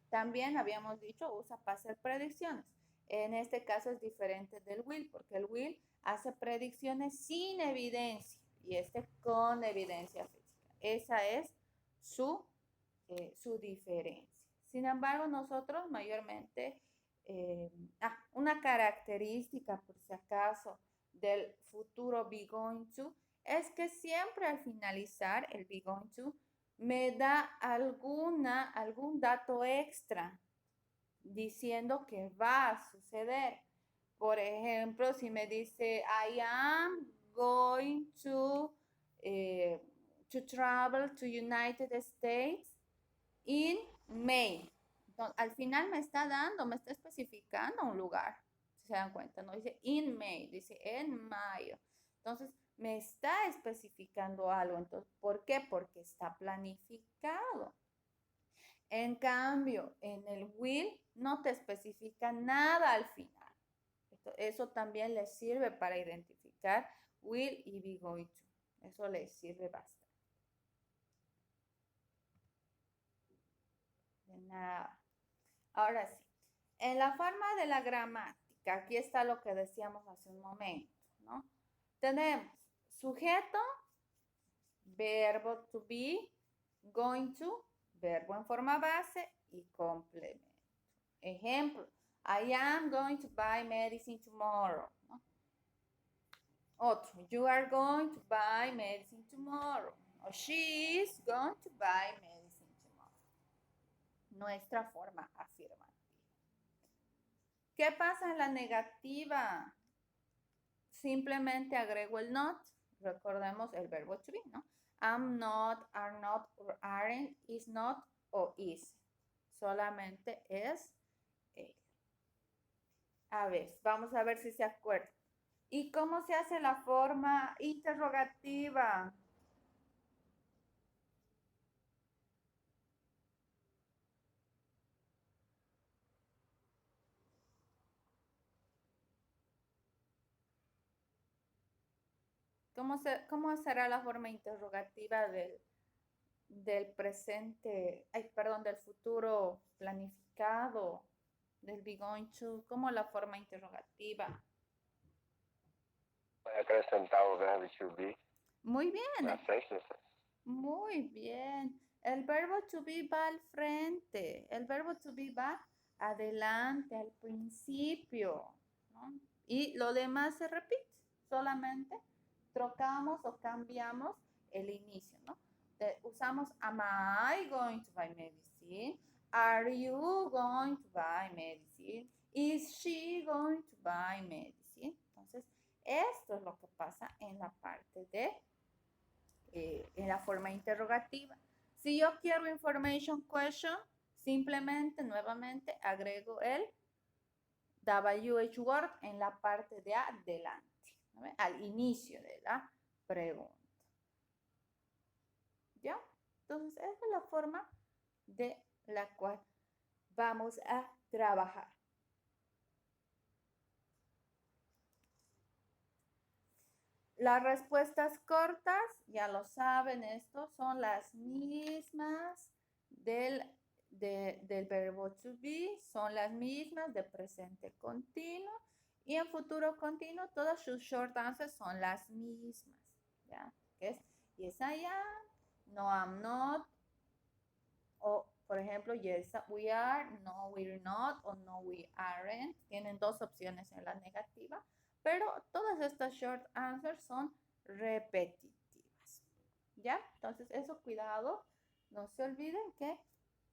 También habíamos dicho usa para hacer predicciones. En este caso es diferente del will, porque el will hace predicciones sin evidencia y este con evidencia física. Esa es su diferencia. Sin embargo, nosotros mayormente, una característica, por si acaso, del futuro be going to, es que siempre al finalizar el be going to, me da algún dato extra diciendo que va a suceder. Por ejemplo, si me dice, I am going to travel to United States in May. Entonces, al final me está especificando un lugar. Si se dan cuenta, no dice in May, dice en mayo. Entonces, me está especificando algo. Entonces, ¿por qué? Porque está planificado. En cambio, en el will no te especifica nada al final. Eso también les sirve para identificar will y be going to. Eso les sirve bastante. De nada. Ahora sí, en la forma de la gramática, aquí está lo que decíamos hace un momento, ¿no? Tenemos sujeto, verbo to be, going to, verbo en forma base y complemento. Ejemplo, I am going to buy medicine tomorrow, ¿no? Otro, you are going to buy medicine tomorrow. O she is going to buy medicine tomorrow. Nuestra forma afirmativa. ¿Qué pasa en la negativa? Simplemente agrego el not. Recordemos el verbo to be, ¿no? Am not, are not, or aren't, is not o is. Solamente es él. A ver, vamos a ver si se acuerdan. ¿Y cómo se hace la forma interrogativa? ¿Cómo será la forma interrogativa del presente, del futuro planificado, del be going to? ¿Cómo la forma interrogativa? Acrescentado verbo to be. Muy bien. Las seis. Muy bien. El verbo to be va al frente. El verbo to be va adelante, al principio, ¿no? Y lo demás se repite. Solamente trocamos o cambiamos el inicio, ¿no? Usamos am I going to buy medicine? Are you going to buy medicine? Is she going to buy medicine? Entonces, esto es lo que pasa en la parte de en la forma interrogativa. Si yo quiero information question, simplemente nuevamente agrego el WH word en la parte de adelante, ¿no? Al inicio de la pregunta. ¿Ya? Entonces, esa es la forma de la cual vamos a trabajar. Las respuestas cortas, ya lo saben, estos son las mismas del verbo to be, son las mismas de presente continuo y en futuro continuo todas sus short answers son las mismas, ¿ya? Es yes I am, no I'm not, o por ejemplo yes we are, no we're not o no we aren't. Tienen dos opciones en la negativa, pero todas estas short answers son repetitivas, ¿ya? Entonces eso cuidado No se olviden que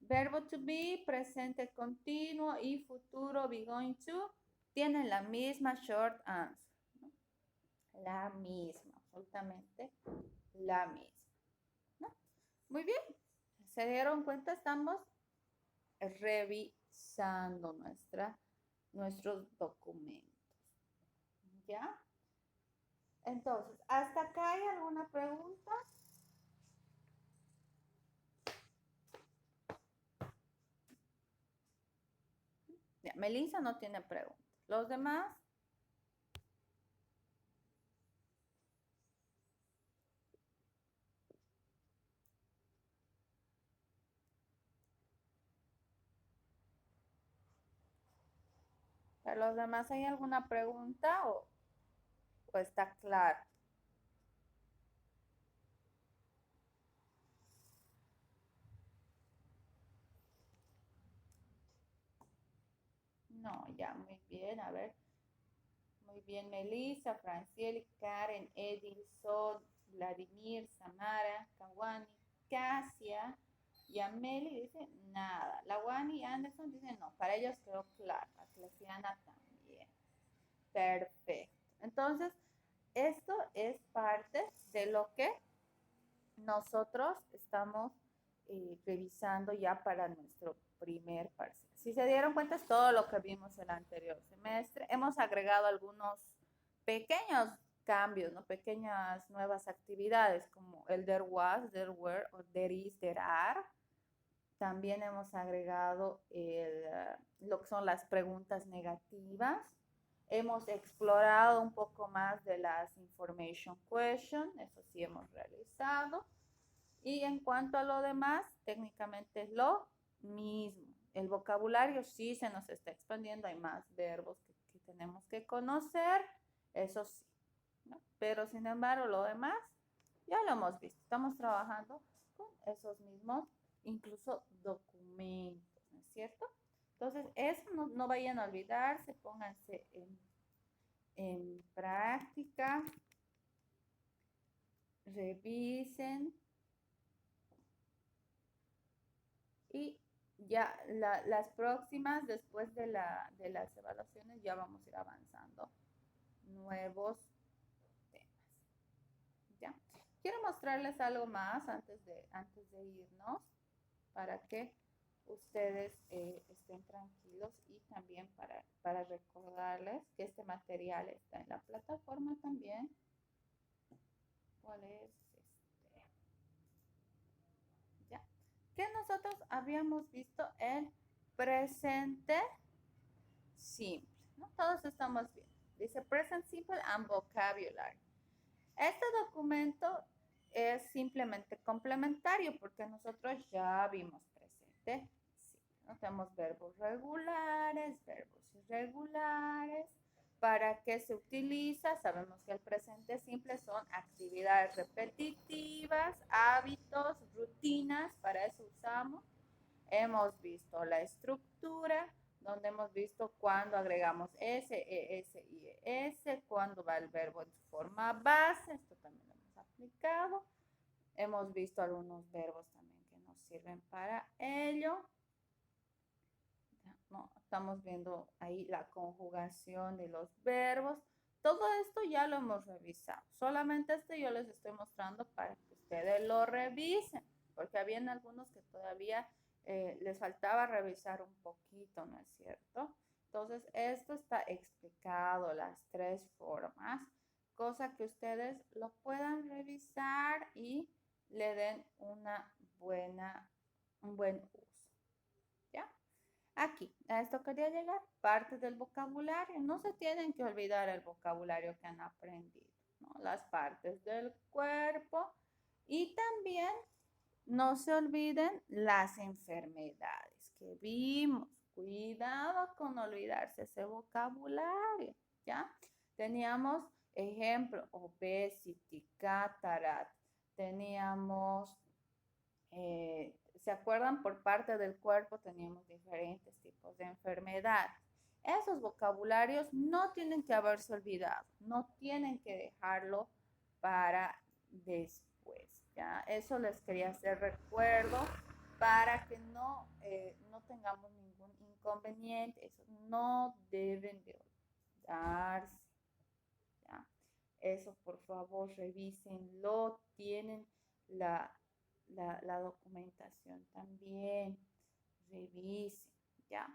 verbo to be, presente continuo y futuro be going to tienen la misma short answer, ¿no? La misma, absolutamente la misma, ¿no? Muy bien, se dieron cuenta, estamos revisando nuestros documentos, ¿ya? Entonces, ¿hasta acá hay alguna pregunta? Ya, Melissa no tiene preguntas. ¿Los demás? ¿Para los demás hay alguna pregunta o está claro? No, ya, muy bien. A ver. Muy bien, Melissa, Francieli, Karen, Edilson, Vladimir, Samara, Kawani, Casia y Ameli dice nada. Lawani y Anderson dicen no. Para ellos quedó claro. Atlesiana también. Perfecto. Entonces, esto es parte de lo que nosotros estamos revisando ya para nuestro primer parcial. Si se dieron cuenta, es todo lo que vimos el anterior semestre. Hemos agregado algunos pequeños cambios, ¿no? Pequeñas nuevas actividades como el there was, there were, o there is, there are. También hemos agregado lo que son las preguntas negativas. Hemos explorado un poco más de las information questions, eso sí hemos realizado. Y en cuanto a lo demás, técnicamente es lo mismo. El vocabulario sí se nos está expandiendo, hay más verbos que tenemos que conocer, eso sí, ¿no? Pero sin embargo, lo demás ya lo hemos visto. Estamos trabajando con esos mismos, incluso documentos, ¿no es cierto? Entonces, eso no vayan a olvidarse, pónganse en práctica, revisen. Y ya las próximas, después de las evaluaciones, ya vamos a ir avanzando nuevos temas. ¿Ya? Quiero mostrarles algo más antes de irnos para que ustedes estén tranquilos y también para recordarles que este material está en la plataforma también. ¿Cuál es? ¿Ya? Que nosotros habíamos visto el presente simple, ¿no? Todos estamos viendo. Dice present simple and vocabulary. Este documento es simplemente complementario porque nosotros ya vimos presente simple, ¿no? Tenemos verbos regulares, verbos irregulares. ¿Para qué se utiliza? Sabemos que el presente simple son actividades repetitivas, hábitos, rutinas, para eso usamos. Hemos visto la estructura, donde hemos visto cuando agregamos S, ES y ES, cuando va el verbo en su forma base, esto también lo hemos aplicado. Hemos visto algunos verbos también que nos sirven para ello. No, estamos viendo ahí la conjugación de los verbos. Todo esto ya lo hemos revisado. Solamente yo les estoy mostrando para que ustedes lo revisen, porque habían algunos que todavía les faltaba revisar un poquito, ¿no es cierto? Entonces, esto está explicado, las tres formas, cosa que ustedes lo puedan revisar y le den un buen uso. ¿Ya? Aquí, a esto quería llegar, parte del vocabulario. No se tienen que olvidar el vocabulario que han aprendido, ¿no? Las partes del cuerpo y también no se olviden las enfermedades que vimos. Cuidado con olvidarse ese vocabulario, ¿ya? Teníamos ejemplo, obesity, cataract, teníamos ¿se acuerdan? Por parte del cuerpo teníamos diferentes tipos de enfermedades. Esos vocabularios no tienen que haberse olvidado, no tienen que dejarlo para después, Ya, eso les quería hacer recuerdo para que no tengamos ningún inconveniente. Eso no deben de olvidarse. ¿Ya? Eso, por favor, revísenlo. Tienen la documentación también. Revisen. ¿Ya?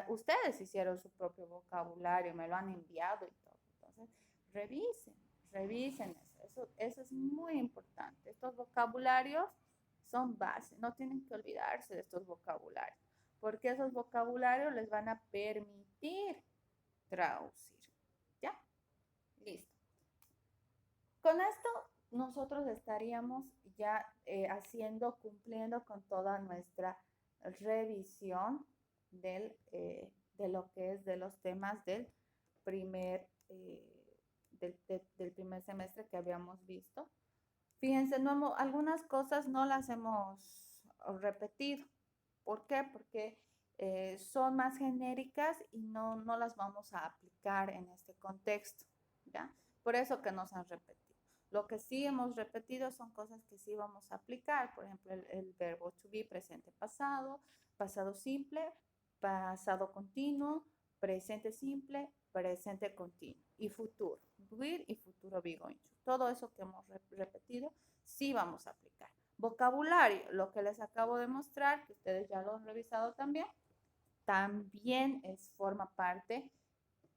Ustedes hicieron su propio vocabulario, me lo han enviado y todo. Entonces, revisen eso. Eso es muy importante. Estos vocabularios son base. No tienen que olvidarse de estos vocabularios, porque esos vocabularios les van a permitir traducir. ¿Ya? Listo. Con esto nosotros estaríamos ya cumpliendo con toda nuestra revisión de lo que es de los temas del primer semestre que habíamos visto. Fíjense, algunas cosas no las hemos repetido. ¿Por qué? Porque son más genéricas y no las vamos a aplicar en este contexto, ¿ya? Por eso que nos han repetido. Lo que sí hemos repetido son cosas que sí vamos a aplicar, por ejemplo, el verbo to be, presente pasado, pasado simple, pasado continuo, presente simple, presente continuo y futuro, will y futuro be going to. Todo eso que hemos repetido sí vamos a aplicar. Vocabulario, lo que les acabo de mostrar, que ustedes ya lo han revisado también forma parte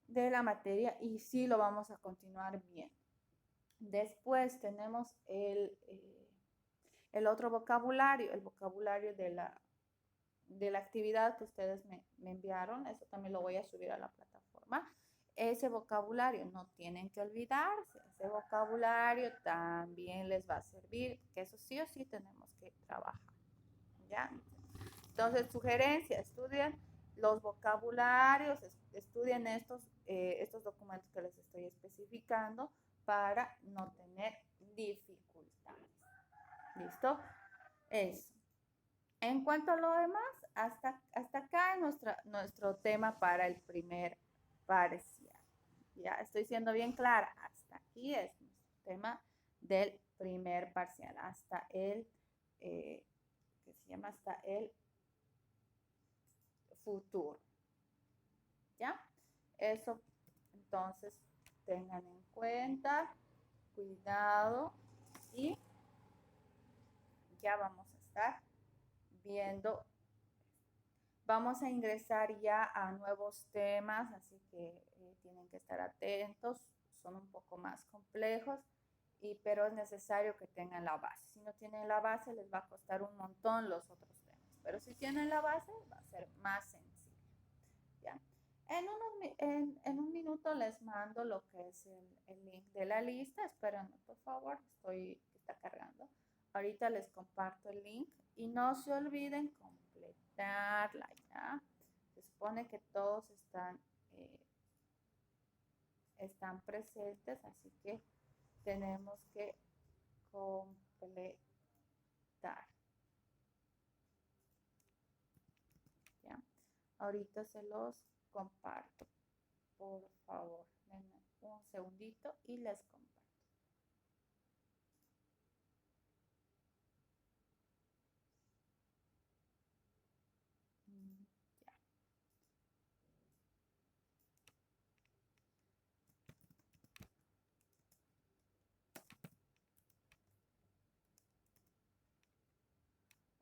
de la materia y sí lo vamos a continuar viendo. Después tenemos el otro vocabulario, el vocabulario de la actividad que ustedes me enviaron. Eso también lo voy a subir a la plataforma. Ese vocabulario no tienen que olvidarse. Ese vocabulario también les va a servir, porque eso sí o sí tenemos que trabajar. ¿Ya? Entonces, sugerencia, estudien los vocabularios, estudien estos documentos que les estoy especificando para no tener dificultades. ¿Listo? Eso. En cuanto a lo demás, hasta acá nuestro tema para el primer parcial. Ya estoy siendo bien clara. Hasta aquí es nuestro tema del primer parcial. Hasta el futuro. ¿Ya? Eso, entonces, tengan en cuenta, cuidado, y ya vamos a estar viendo. Vamos a ingresar ya a nuevos temas, así que tienen que estar atentos. Son un poco más complejos, pero es necesario que tengan la base. Si no tienen la base, les va a costar un montón los otros temas. Pero si tienen la base, va a ser más sencillo. ¿Ya? En un minuto les mando lo que es el link de la lista. Espérenme, por favor, está cargando. Ahorita les comparto el link y no se olviden completarla, ¿ya? Se supone que todos están presentes, así que tenemos que completar. ¿Ya? Ahorita se los comparto. Por favor, denme un segundito y les comparto. Ya.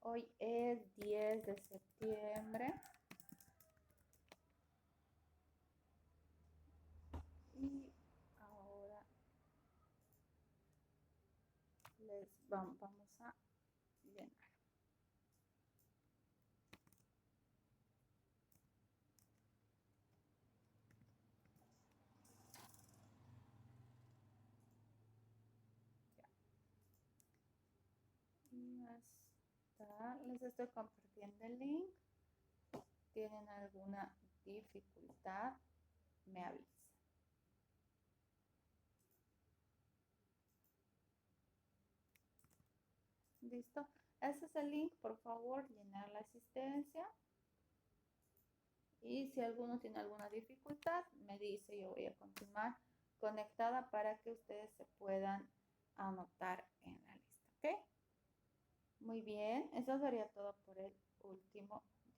Hoy es 10 de septiembre. Y ahora vamos a llenar. Y hasta les estoy compartiendo el link. ¿Tienen alguna dificultad? Me avisan. ¿Listo? Ese es el link, por favor, llenar la asistencia. Y si alguno tiene alguna dificultad, me dice, yo voy a continuar conectada para que ustedes se puedan anotar en la lista, ¿ok? Muy bien, eso sería todo por el último día.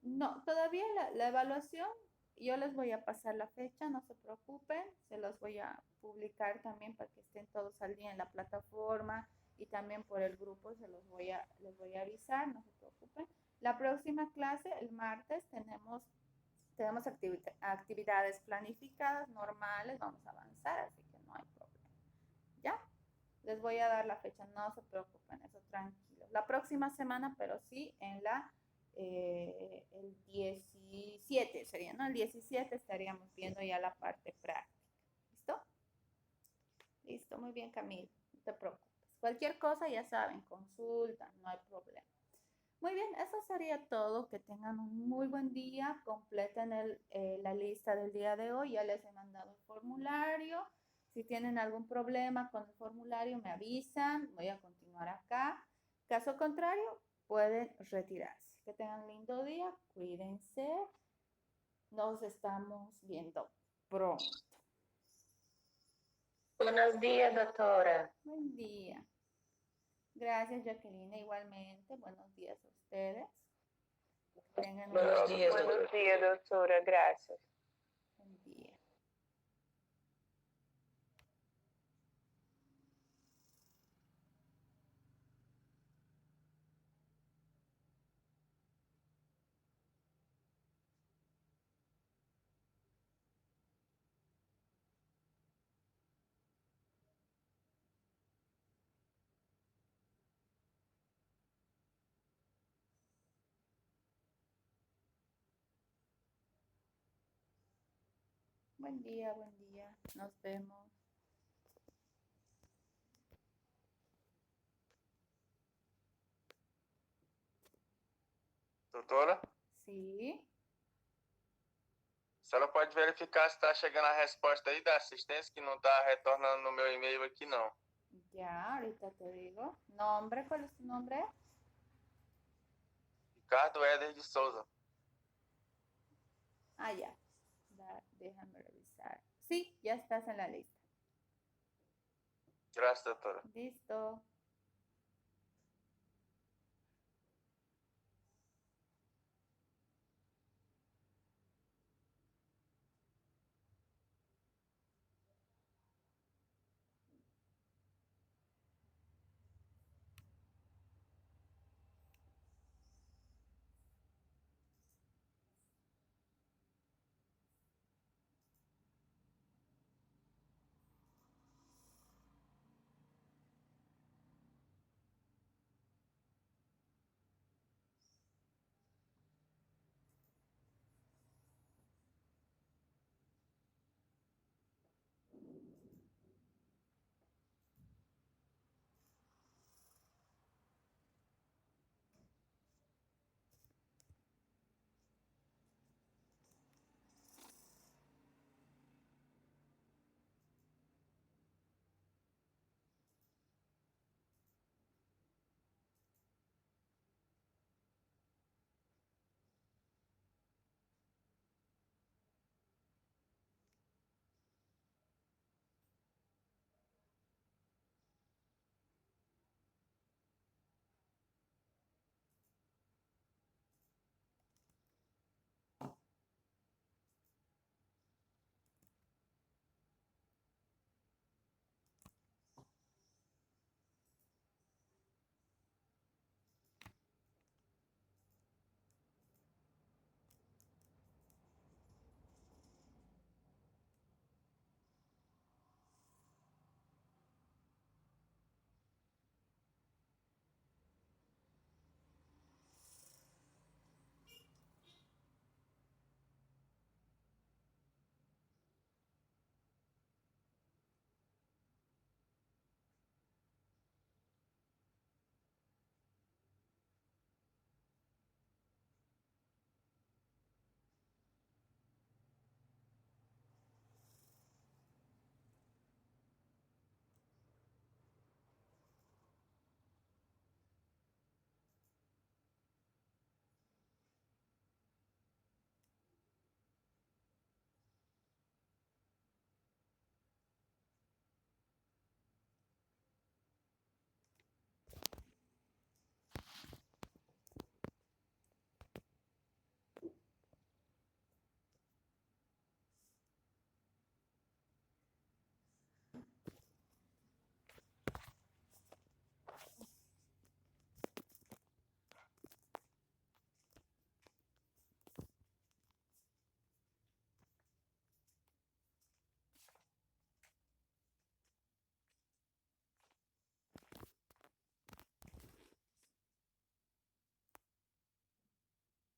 No, todavía la evaluación, yo les voy a pasar la fecha, no se preocupen, se los voy a publicar también para que estén todos al día en la plataforma y también por el grupo les voy a avisar, no se preocupen. La próxima clase, el martes, tenemos actividades planificadas, normales, vamos a avanzar, así que no hay problema. ¿Ya? Les voy a dar la fecha, no se preocupen, eso tranquilos. La próxima semana, pero sí el 17 sería, ¿no? El 17 estaríamos viendo ya la parte práctica. ¿Listo? Listo, muy bien, Camilo, no te preocupes. Cualquier cosa, ya saben, consulta, no hay problema. Muy bien, eso sería todo. Que tengan un muy buen día. Completen la lista del día de hoy. Ya les he mandado el formulario. Si tienen algún problema con el formulario, me avisan. Voy a continuar acá. Caso contrario, pueden retirarse. Que tengan un lindo día. Cuídense. Nos estamos viendo pronto. Buenos días, doutora. Buen día. Gracias, Jacqueline. Igualmente, buenos días a ustedes. Tengan un Buenos días, Buenos días, doctora. Gracias. buen día. Buen día, buen día. Nos vemos. Doutora, Sí, a senhora pode verificar se está chegando a resposta aí da assistência, que não está retornando no meu e-mail aqui, não. ya, ahorita te digo. Nombre, ¿cuál es tu nombre? Ricardo Éder de Souza. Ah, ya. Déjame revisar. Sí, ya estás en la lista. Graças, doutora. Listo.